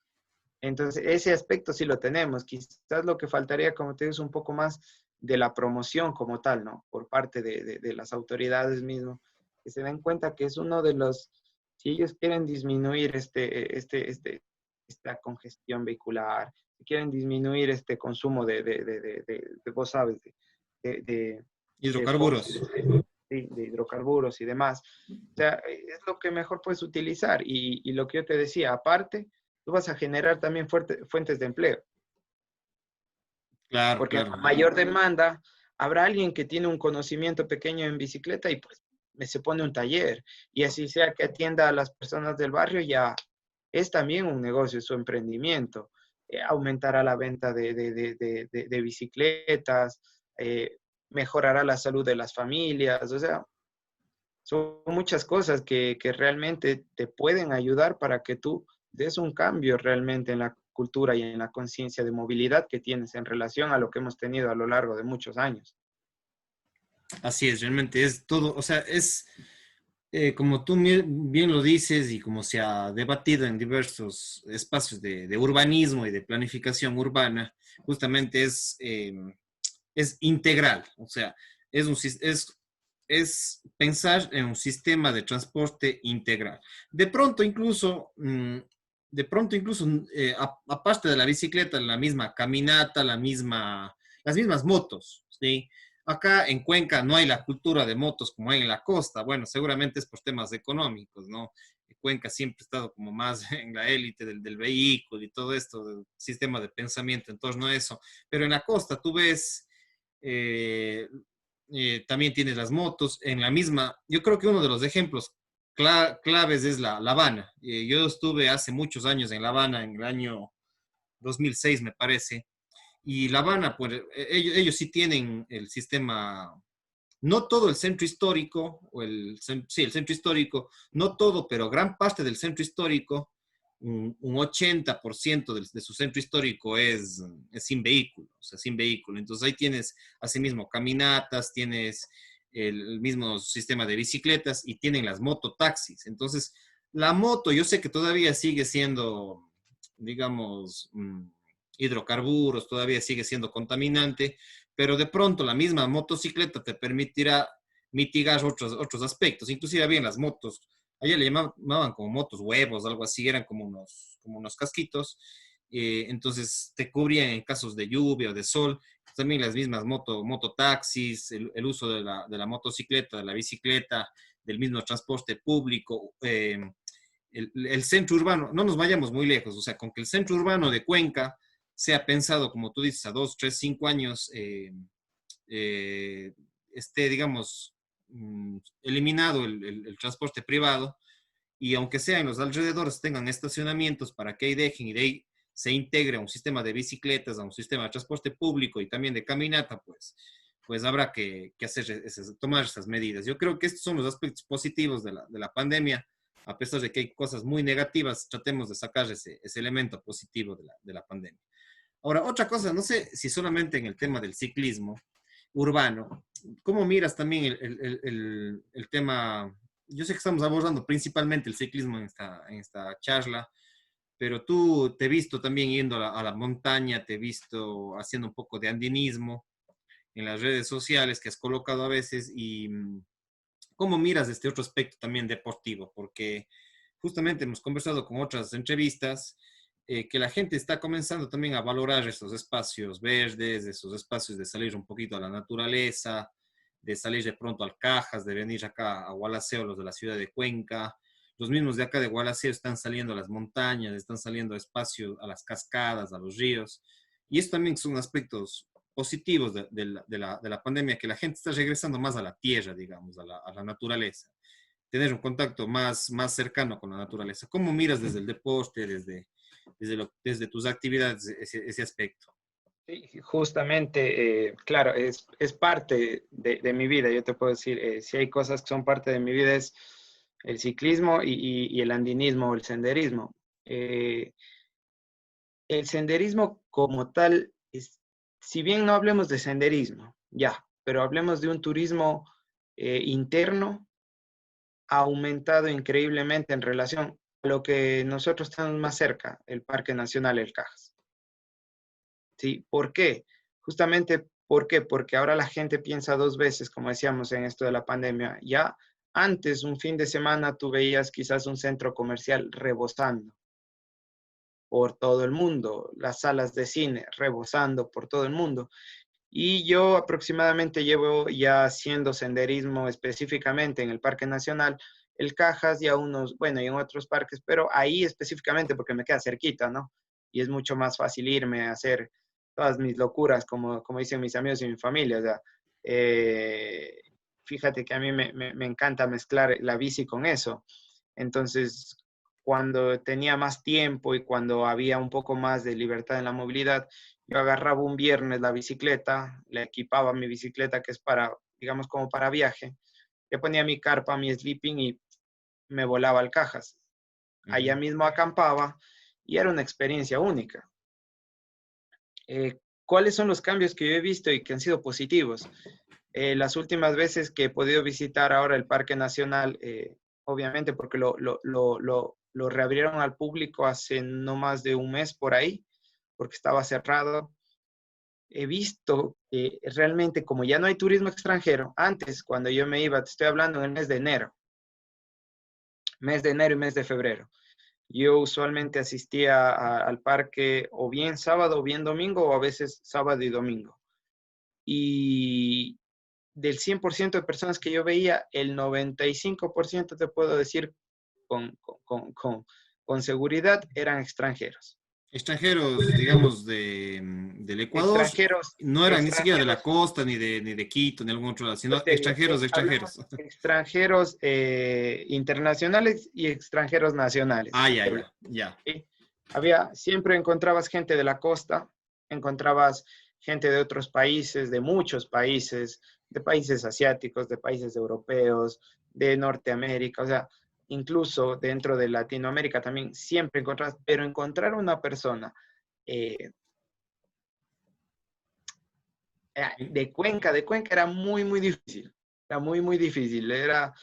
Entonces, ese aspecto sí lo tenemos. Quizás lo que faltaría, como te digo, es un poco más de la promoción como tal, ¿no? Por parte de las autoridades mismas, que se den cuenta que es uno de los, si ellos quieren disminuir esta congestión vehicular, si quieren disminuir este consumo vos sabes, de Hidrocarburos. fósiles, de hidrocarburos y demás. O sea, es lo que mejor puedes utilizar. Y lo que yo te decía, aparte, tú vas a generar también fuentes de empleo, Claro, porque en claro. la mayor demanda habrá alguien que tiene un conocimiento pequeño en bicicleta y pues se pone un taller, y así sea que atienda a las personas del barrio, ya es también un negocio, su emprendimiento. Aumentará la venta de bicicletas, mejorará la salud de las familias, o sea, son muchas cosas que realmente te pueden ayudar para que tú des un cambio realmente en la cultura y en la conciencia de movilidad que tienes en relación a lo que hemos tenido a lo largo de muchos años. Así es, realmente es todo, o sea, es como tú bien lo dices y como se ha debatido en diversos espacios de urbanismo y de planificación urbana, justamente es integral, o sea, es pensar en un sistema de transporte integral. De pronto incluso, aparte de la bicicleta, la misma caminata, las mismas motos, ¿sí? Acá en Cuenca no hay la cultura de motos como hay en la costa. Bueno, seguramente es por temas económicos, ¿no? Cuenca siempre ha estado como más en la élite del vehículo y todo esto, del sistema de pensamiento en torno a eso. Pero en la costa tú ves, eh, también tienes las motos en la misma. Yo creo que uno de los ejemplos claves es La Habana. Yo estuve hace muchos años en La Habana, en el año 2006 me parece, y La Habana, pues ellos sí tienen el sistema, no todo el centro histórico, sí, el centro histórico, no todo, pero gran parte del centro histórico, un 80% de su centro histórico es sin vehículo, o sea, sin vehículo. Entonces ahí tienes, asimismo, caminatas, tienes el mismo sistema de bicicletas y tienen las mototaxis. Entonces, la moto, yo sé que todavía sigue siendo, digamos, hidrocarburos, todavía sigue siendo contaminante, pero de pronto la misma motocicleta te permitirá mitigar otros aspectos. Inclusive había las motos, allá le llamaban como motos huevos, algo así, eran como unos casquitos, entonces te cubrían en casos de lluvia o de sol. Entonces, también las mismas mototaxis, el uso de la motocicleta, de la bicicleta, del mismo transporte público, el centro urbano, no nos vayamos muy lejos, o sea, con que el centro urbano de Cuenca sea pensado, como tú dices, a 2, 3, 5 años, esté, digamos, eliminado el transporte privado, y aunque sea en los alrededores tengan estacionamientos para que ahí dejen y de ahí se integre a un sistema de bicicletas, a un sistema de transporte público y también de caminata, pues habrá que hacer tomar esas medidas. Yo creo que estos son los aspectos positivos de la pandemia. A pesar de que hay cosas muy negativas, tratemos de sacar ese elemento positivo de la pandemia. Ahora, otra cosa, no sé si solamente en el tema del ciclismo urbano, ¿cómo miras también el tema? Yo sé que estamos abordando principalmente el ciclismo en esta charla, pero tú te he visto también yendo a la montaña, te he visto haciendo un poco de andinismo en las redes sociales que has colocado a veces, y cómo miras este otro aspecto también deportivo, porque justamente hemos conversado con otras entrevistas, que la gente está comenzando también a valorar esos espacios verdes, esos espacios de salir un poquito a la naturaleza, de salir de pronto al Cajas, de venir acá a Gualaceo, los de la ciudad de Cuenca. Los mismos de acá de Gualaceo están saliendo a las montañas, están saliendo a espacios, a las cascadas, a los ríos. Y eso también son aspectos positivos de la pandemia, que la gente está regresando más a la tierra, digamos, a la naturaleza, tener un contacto más cercano con la naturaleza. ¿Cómo miras desde el deporte, desde tus actividades, ese aspecto? Sí, justamente, claro, es parte de mi vida. Yo te puedo decir, si hay cosas que son parte de mi vida es el ciclismo y el andinismo o el senderismo. Eh, el senderismo como tal, si bien no hablemos de senderismo, ya, pero hablemos de un turismo interno, ha aumentado increíblemente en relación a lo que nosotros estamos más cerca, el Parque Nacional El Cajas. ¿Sí? ¿Por qué? Justamente, ¿por qué? Porque ahora la gente piensa dos veces, como decíamos en esto de la pandemia. Ya antes, un fin de semana, tú veías quizás un centro comercial rebosando por todo el mundo, las salas de cine rebosando por todo el mundo. Y yo aproximadamente llevo ya haciendo senderismo específicamente en el Parque Nacional, el Cajas y a unos, bueno, y en otros parques, pero ahí específicamente porque me queda cerquita, ¿no? Y es mucho más fácil irme a hacer todas mis locuras, como dicen mis amigos y mi familia. O sea, eh, fíjate que a mí me encanta mezclar la bici con eso. Entonces, cuando tenía más tiempo y cuando había un poco más de libertad en la movilidad, yo agarraba un viernes la bicicleta, le equipaba mi bicicleta que es para, digamos, como para viaje, le ponía mi carpa, mi sleeping y me volaba al Cajas. Allá mismo acampaba y era una experiencia única. ¿Cuáles son los cambios que yo he visto y que han sido positivos? Las últimas veces que he podido visitar ahora el Parque Nacional, obviamente porque lo reabrieron al público hace no más de un mes por ahí, porque estaba cerrado. He visto que realmente como ya no hay turismo extranjero, antes cuando yo me iba, te estoy hablando en el mes de enero y mes de febrero, yo usualmente asistía al parque o bien sábado o bien domingo o a veces sábado y domingo. Y del 100% de personas que yo veía, el 95% te puedo decir con, con seguridad eran extranjeros. Extranjeros, digamos, del Ecuador, Extranjeros, no eran ni siquiera de la extranjeros, costa, ni de Quito, ni algún otro lado, yo sino te digo, extranjeros, hablamos extranjeros. extranjeros internacionales y extranjeros nacionales. Ah, ya, ya, ya. ¿Sí? Siempre encontrabas gente de la costa, encontrabas gente de otros países, de muchos países, de países asiáticos, de países europeos, de Norteamérica, o sea, incluso dentro de Latinoamérica también siempre encontrabas, pero encontrar una persona eh, de Cuenca era muy, muy difícil, era muy, muy difícil, era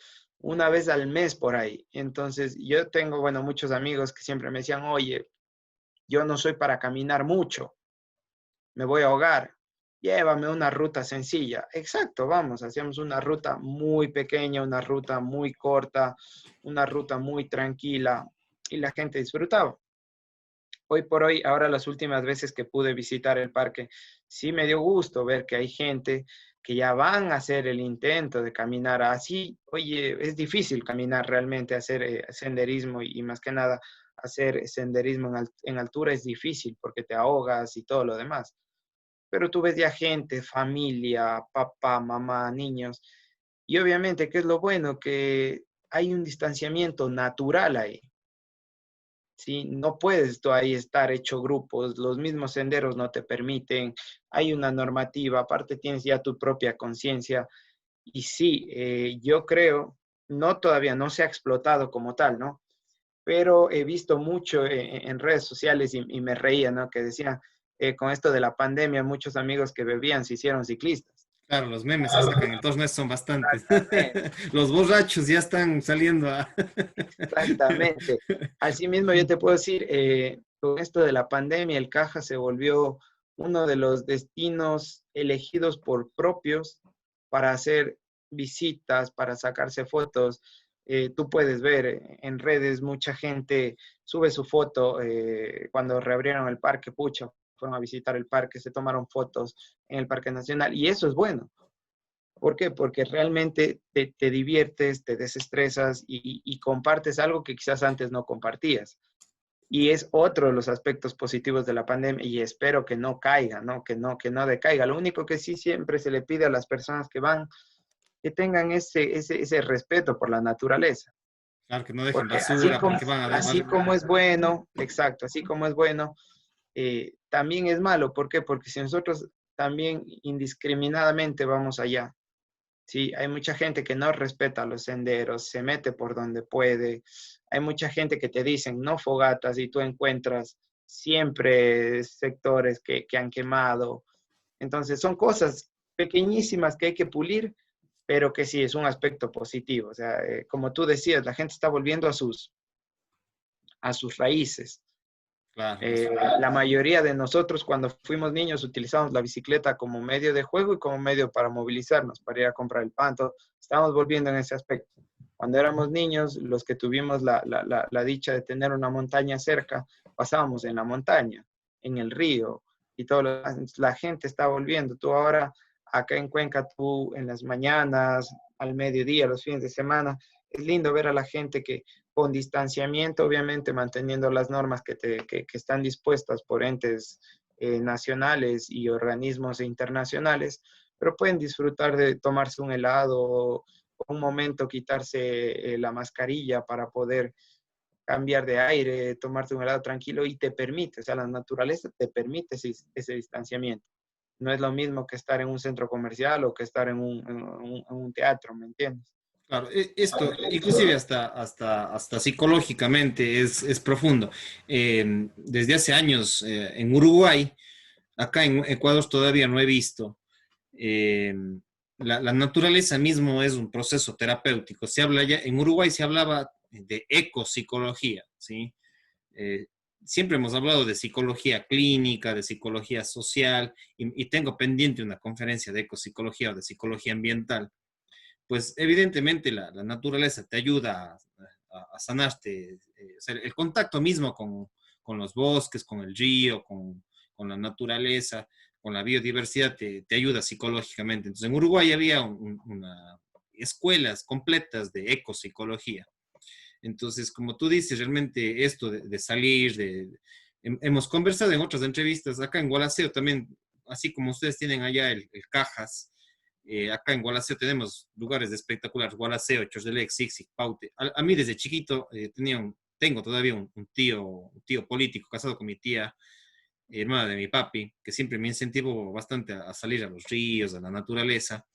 una vez al mes por ahí. Entonces, yo tengo, bueno, muchos amigos que siempre me decían, oye, yo no soy para caminar mucho, me voy a ahogar, llévame una ruta sencilla. Exacto, vamos, hacíamos una ruta muy pequeña, una ruta muy corta, una ruta muy tranquila y la gente disfrutaba. hoy por hoy, ahora las últimas veces que pude visitar el parque, sí me dio gusto ver que hay gente que ya van a hacer el intento de caminar así. Oye, es difícil caminar realmente, hacer senderismo y más que nada hacer senderismo en altura es difícil porque te ahogas y todo lo demás. Pero tú ves ya gente, familia, papá, mamá, niños, y obviamente, ¿qué es lo bueno? Que hay un distanciamiento natural ahí. ¿Sí? No puedes tú ahí estar hecho grupos, los mismos senderos no te permiten, hay una normativa, aparte tienes ya tu propia conciencia. Y sí, yo creo, no todavía no se ha explotado como tal, ¿no? Pero he visto mucho en redes sociales y me reía, ¿no? Que decían, con esto de la pandemia, muchos amigos que bebían se hicieron ciclistas. Claro, los memes que sacan en torno a eso son bastantes. Exactamente, Los borrachos ya están saliendo a... exactamente. Asimismo, yo te puedo decir, con esto de la pandemia, el Caja se volvió uno de los destinos elegidos por propios para hacer visitas, para sacarse fotos. Tú puedes ver en redes, mucha gente sube su foto cuando reabrieron el parque, pucha, fueron a visitar el parque, se tomaron fotos en el Parque Nacional y eso es bueno. ¿Por qué? Porque realmente te diviertes, te desestresas y compartes algo que quizás antes no compartías. Y es otro de los aspectos positivos de la pandemia y espero que no caiga, ¿no? Que no decaiga. Lo único que sí siempre se le pide a las personas que van, que tengan ese respeto por la naturaleza. Claro, que no dejen Porque basura porque van a... así como es bueno, exacto, así como es bueno, también es malo. ¿Por qué? Porque si nosotros también indiscriminadamente vamos allá, sí, hay mucha gente que no respeta los senderos, se mete por donde puede. Hay mucha gente que te dicen no fogatas y tú encuentras siempre sectores que han quemado. Entonces son cosas pequeñísimas que hay que pulir, pero que sí es un aspecto positivo. O sea, como tú decías, la gente está volviendo a sus raíces. Claro, Eh, la mayoría de nosotros cuando fuimos niños utilizamos la bicicleta como medio de juego y como medio para movilizarnos, para ir a comprar el pan. Estamos volviendo en ese aspecto. Cuando éramos niños, los que tuvimos la dicha de tener una montaña cerca, pasábamos en la montaña, en el río y todo. La gente está volviendo. Tú ahora, acá en Cuenca, tú en las mañanas, al mediodía, los fines de semana, es lindo ver a la gente que con distanciamiento, obviamente manteniendo las normas que están dispuestas por entes nacionales y organismos internacionales, pero pueden disfrutar de tomarse un helado o un momento quitarse la mascarilla para poder cambiar de aire, tomarte un helado tranquilo y te permite, o sea, la naturaleza te permite ese distanciamiento. No es lo mismo que estar en un centro comercial o que estar en un teatro, ¿me entiendes? claro. Esto, inclusive hasta psicológicamente, es profundo. Desde hace años en Uruguay, acá en Ecuador todavía no he visto. eh, la naturaleza mismo es un proceso terapéutico. Se habla ya, en Uruguay se hablaba de ecopsicología, ¿sí? Eh, Siempre hemos hablado de psicología clínica, de psicología social, y tengo pendiente una conferencia de ecopsicología o de psicología ambiental. Pues evidentemente la naturaleza te ayuda a sanarte, o sea, el contacto mismo con los bosques, con el río, con la naturaleza, con la biodiversidad, te ayuda psicológicamente. Entonces, en Uruguay había escuelas completas de ecopsicología. Entonces, como tú dices, realmente esto de salir, hemos conversado en otras entrevistas, acá en Gualaceo también, así como ustedes tienen allá el Cajas, acá en Gualaceo tenemos lugares espectaculares, Gualaceo, Chorzelec, Sixic, Paute. A mí desde chiquito tengo todavía un tío político casado con mi tía, hermana de mi papi, que siempre me incentivó bastante a salir a los ríos, a la naturaleza.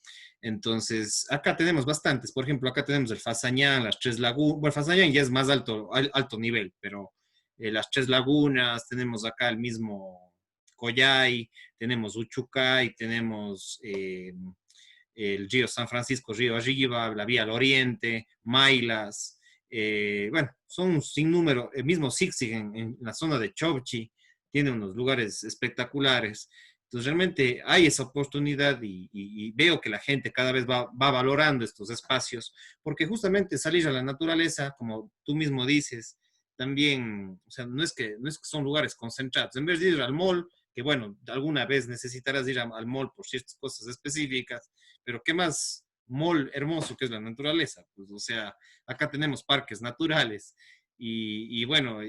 Entonces, acá tenemos bastantes. Por ejemplo, acá tenemos el Fasañán, las Tres Lagunas. Bueno, Fasañán ya es más alto nivel, pero las Tres Lagunas, tenemos acá el mismo Coyay, tenemos Uchucay, tenemos el río San Francisco, río arriba, la vía al oriente, Mailas. Bueno, son un sinnúmero, el mismo Zig en la zona de Chowchi tiene unos lugares espectaculares. Entonces, realmente hay esa oportunidad y veo que la gente cada vez va valorando estos espacios, porque justamente salir a la naturaleza, como tú mismo dices, también, o sea, no es que son lugares concentrados. En vez de ir al mall, que bueno, alguna vez necesitarás ir al mall por ciertas cosas específicas, pero ¿qué más mall hermoso que es la naturaleza? Pues, o sea, acá tenemos parques naturales y bueno,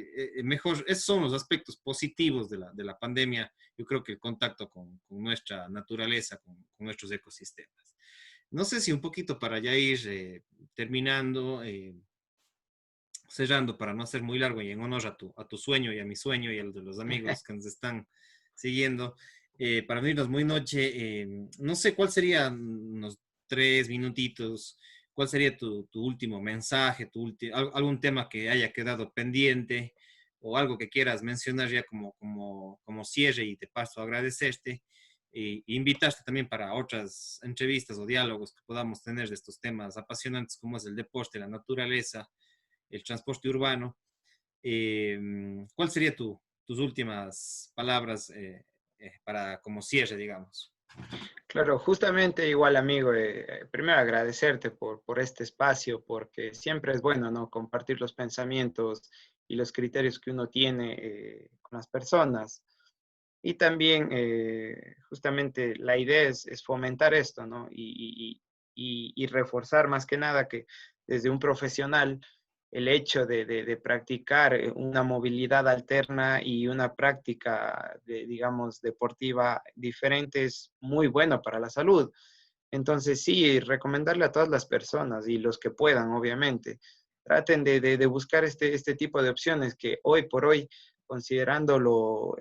mejor, esos son los aspectos positivos de la pandemia. Yo creo que el contacto con nuestra naturaleza, con nuestros ecosistemas. No sé si un poquito para ya ir terminando, cerrando para no hacer muy largo y en honor a tu sueño y a mi sueño y al de los amigos que nos están siguiendo, para no irnos muy noche, no sé cuál sería unos 3 minutitos, cuál sería tu último mensaje, algún tema que haya quedado pendiente o algo que quieras mencionar ya como cierre y te paso a agradecerte. E invitarte también para otras entrevistas o diálogos que podamos tener de estos temas apasionantes como es el deporte, la naturaleza, el transporte urbano. ¿Cuál sería tus últimas palabras para como cierre, digamos? Claro, justamente igual, amigo, primero agradecerte por este espacio, porque siempre es bueno, ¿no? Compartir los pensamientos y los criterios que uno tiene con las personas. Y también, justamente, la idea es fomentar esto, ¿no? Y reforzar más que nada que desde un profesional el hecho de practicar una movilidad alterna y una práctica, digamos, deportiva diferente es muy bueno para la salud. Entonces, sí, recomendarle a todas las personas y los que puedan, obviamente, traten de buscar este tipo de opciones que hoy por hoy, considerándolo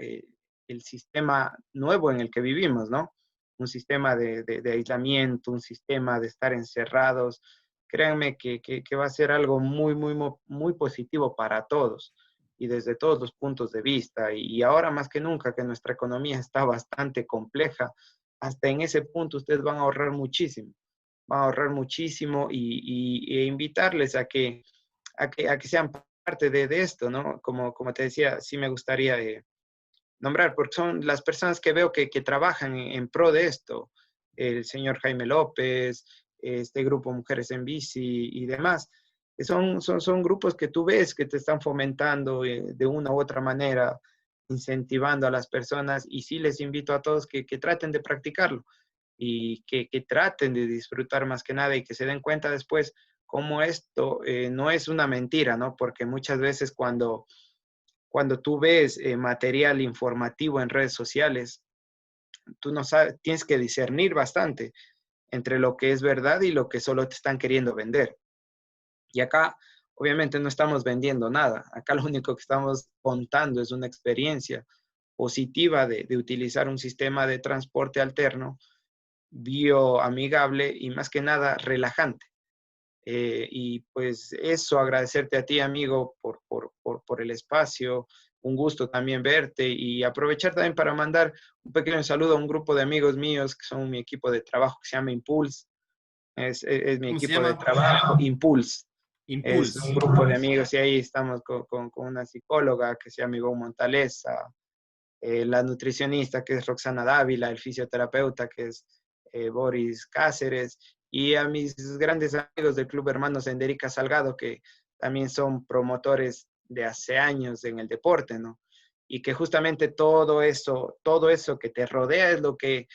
el sistema nuevo en el que vivimos, ¿no? Un sistema de aislamiento, un sistema de estar encerrados, créanme que va a ser algo muy positivo para todos y desde todos los puntos de vista. Y ahora más que nunca que nuestra economía está bastante compleja, hasta en ese punto ustedes van a ahorrar muchísimo e invitarles a que sean parte de esto, ¿no? Como te decía, sí me gustaría nombrar, porque son las personas que veo que trabajan en pro de esto, el señor Jaime López, este grupo Mujeres en Bici y demás. Son grupos que tú ves que te están fomentando de una u otra manera, incentivando a las personas y sí les invito a todos que traten de practicarlo y que traten de disfrutar más que nada y que se den cuenta después cómo esto no es una mentira, ¿no? Porque muchas veces cuando tú ves material informativo en redes sociales, tú no sabes, tienes que discernir bastante entre lo que es verdad y lo que solo te están queriendo vender. Y acá, obviamente, no estamos vendiendo nada. Acá lo único que estamos contando es una experiencia positiva de utilizar un sistema de transporte alterno, bioamigable y más que nada relajante. Y pues eso, agradecerte a ti, amigo, por el espacio. Un gusto también verte y aprovechar también para mandar un pequeño saludo a un grupo de amigos míos que son mi equipo de trabajo que se llama Impulse. Es mi ¿Cómo se equipo de llama? trabajo, Impulse. Es un Impulse. grupo de amigos y ahí estamos con una psicóloga que se llama Ivonne Montalesa, la nutricionista que es Roxana Dávila, el fisioterapeuta que es Boris Cáceres, y a mis grandes amigos del Club Hermanos Enderica Salgado, que también son promotores de hace años en el deporte, ¿no? Y que justamente todo eso que te rodea es lo que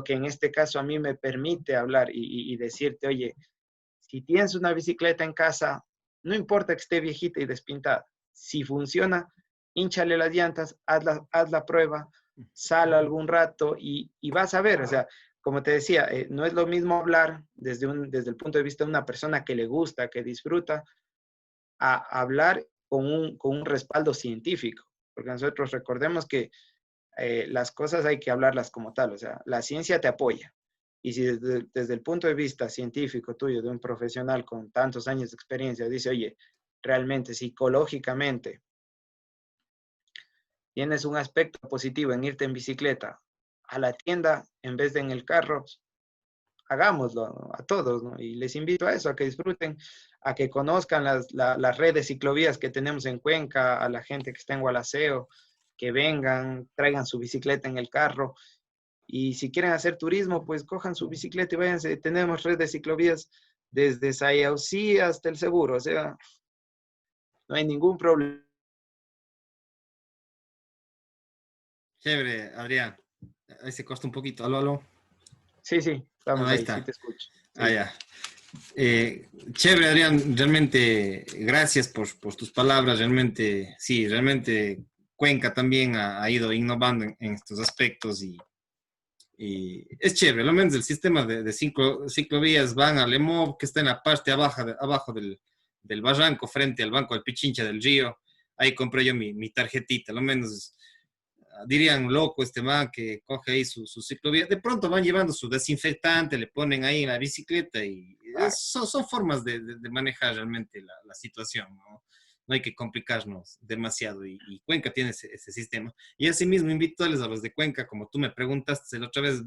en este caso a mí me permite hablar y decirte, oye, si tienes una bicicleta en casa, no importa que esté viejita y despintada, si funciona, hínchale las llantas, haz la prueba, sal algún rato y vas a ver, o sea, como te decía, no es lo mismo hablar desde el punto de vista de una persona que le gusta, que disfruta, a hablar con un respaldo científico, porque nosotros recordemos que las cosas hay que hablarlas como tal, o sea, la ciencia te apoya. Y si desde el punto de vista científico tuyo, de un profesional con tantos años de experiencia, dice, oye, realmente psicológicamente tienes un aspecto positivo en irte en bicicleta a la tienda en vez de en el carro, hagámoslo a todos, ¿no? Y les invito a eso, a que disfruten, a que conozcan la red de ciclovías que tenemos en Cuenca, a la gente que está en Gualaceo, que vengan, traigan su bicicleta en el carro. Y si quieren hacer turismo, pues cojan su bicicleta y váyanse. Tenemos red de ciclovías desde Sayausí hasta el Seguro, o sea, no hay ningún problema. Chévere, Adrián. Ahí se corta un poquito. Aló, aló. Sí, sí, estamos Ahí ahí, sí está. te escucho. Ah, Sí, ya. Chévere, Adrián. Realmente, gracias por tus palabras. Realmente, sí, realmente Cuenca también ha ido innovando en estos aspectos y es chévere. Lo menos el sistema de ciclovías van a Lemov, que está en la parte abajo del barranco, frente al banco del Pichincha del Río. Ahí compré yo mi tarjetita. Lo menos dirían loco este man que coge ahí su ciclovía. De pronto van llevando su desinfectante, le ponen ahí en la bicicleta y claro, son formas de manejar realmente la situación, ¿no? No hay que complicarnos demasiado y Cuenca tiene ese sistema. Y asimismo invito a los de Cuenca, como tú me preguntaste la otra vez,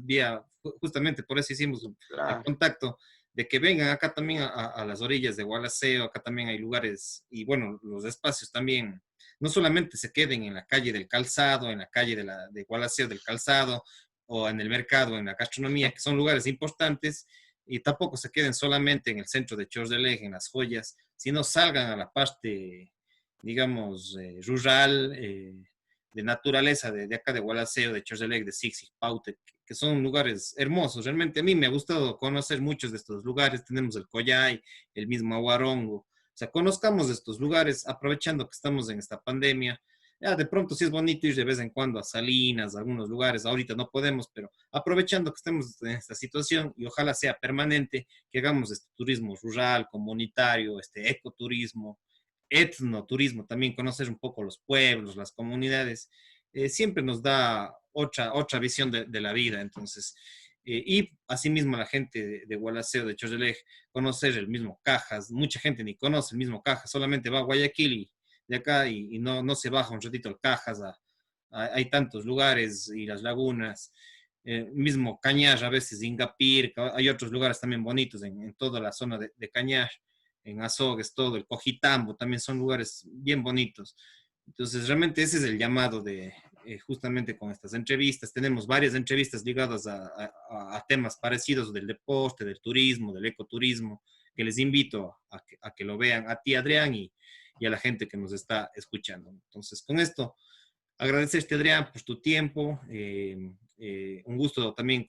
justamente por eso hicimos el claro. contacto, de que vengan acá también a las orillas de Gualaceo, acá también hay lugares y bueno, los espacios también no solamente se queden en la calle del calzado, en la calle de Gualaceo del calzado, o en el mercado, en la gastronomía, que son lugares importantes, y tampoco se queden solamente en el centro de Chordelej, en las joyas, sino salgan a la parte, digamos, rural, de naturaleza, de acá de Gualaceo, de Chordelej, de Sixig, Paute, que son lugares hermosos. Realmente a mí me ha gustado conocer muchos de estos lugares. Tenemos el Coyay, el mismo Aguarongo, o sea, conozcamos estos lugares, aprovechando que estamos en esta pandemia. Ya de pronto sí es bonito ir de vez en cuando a Salinas, a algunos lugares, ahorita no podemos, pero aprovechando que estamos en esta situación y ojalá sea permanente, que hagamos este turismo rural, comunitario, este ecoturismo, etnoturismo, también conocer un poco los pueblos, las comunidades, siempre nos da otra visión de la vida. Entonces, y asimismo la gente de Gualaceo, de Chorrelej, conocer el mismo Cajas. Mucha gente ni conoce el mismo Cajas, solamente va a Guayaquil y de acá y no se baja un ratito al Cajas. Hay tantos lugares y las lagunas. Mismo Cañar, a veces Ingapir, hay otros lugares también bonitos en toda la zona de Cañar, en Azogues, todo, el Cojitambo, también son lugares bien bonitos. Entonces, realmente ese es el llamado justamente con estas entrevistas. Tenemos varias entrevistas ligadas a temas parecidos del deporte, del turismo, del ecoturismo, que les invito a que lo vean, a ti, Adrián, y a la gente que nos está escuchando. Entonces, con esto, agradecerte, Adrián, por tu tiempo. Un gusto también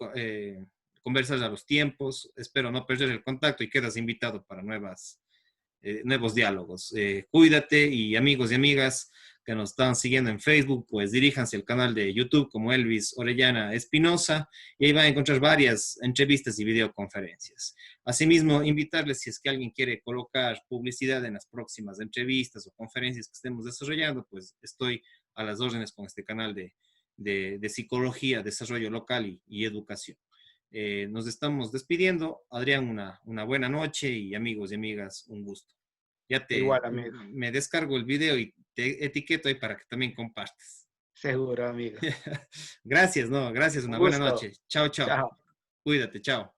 conversar a los tiempos. Espero no perder el contacto y quedas invitado para nuevos diálogos. Cuídate y amigos y amigas que nos están siguiendo en Facebook, pues diríjanse al canal de YouTube como Elvis Orellana Espinosa y ahí van a encontrar varias entrevistas y videoconferencias. Asimismo, invitarles si es que alguien quiere colocar publicidad en las próximas entrevistas o conferencias que estemos desarrollando, pues estoy a las órdenes con este canal de psicología, desarrollo local y educación. Nos estamos despidiendo. Adrián, una buena noche y amigos y amigas, un gusto. Igual, amigo. Me descargo el video y te etiqueto ahí para que también compartas. Seguro, amigo. Gracias, no, gracias, Un una buena gusto. noche. Chao, chao. Chao. Cuídate, chao.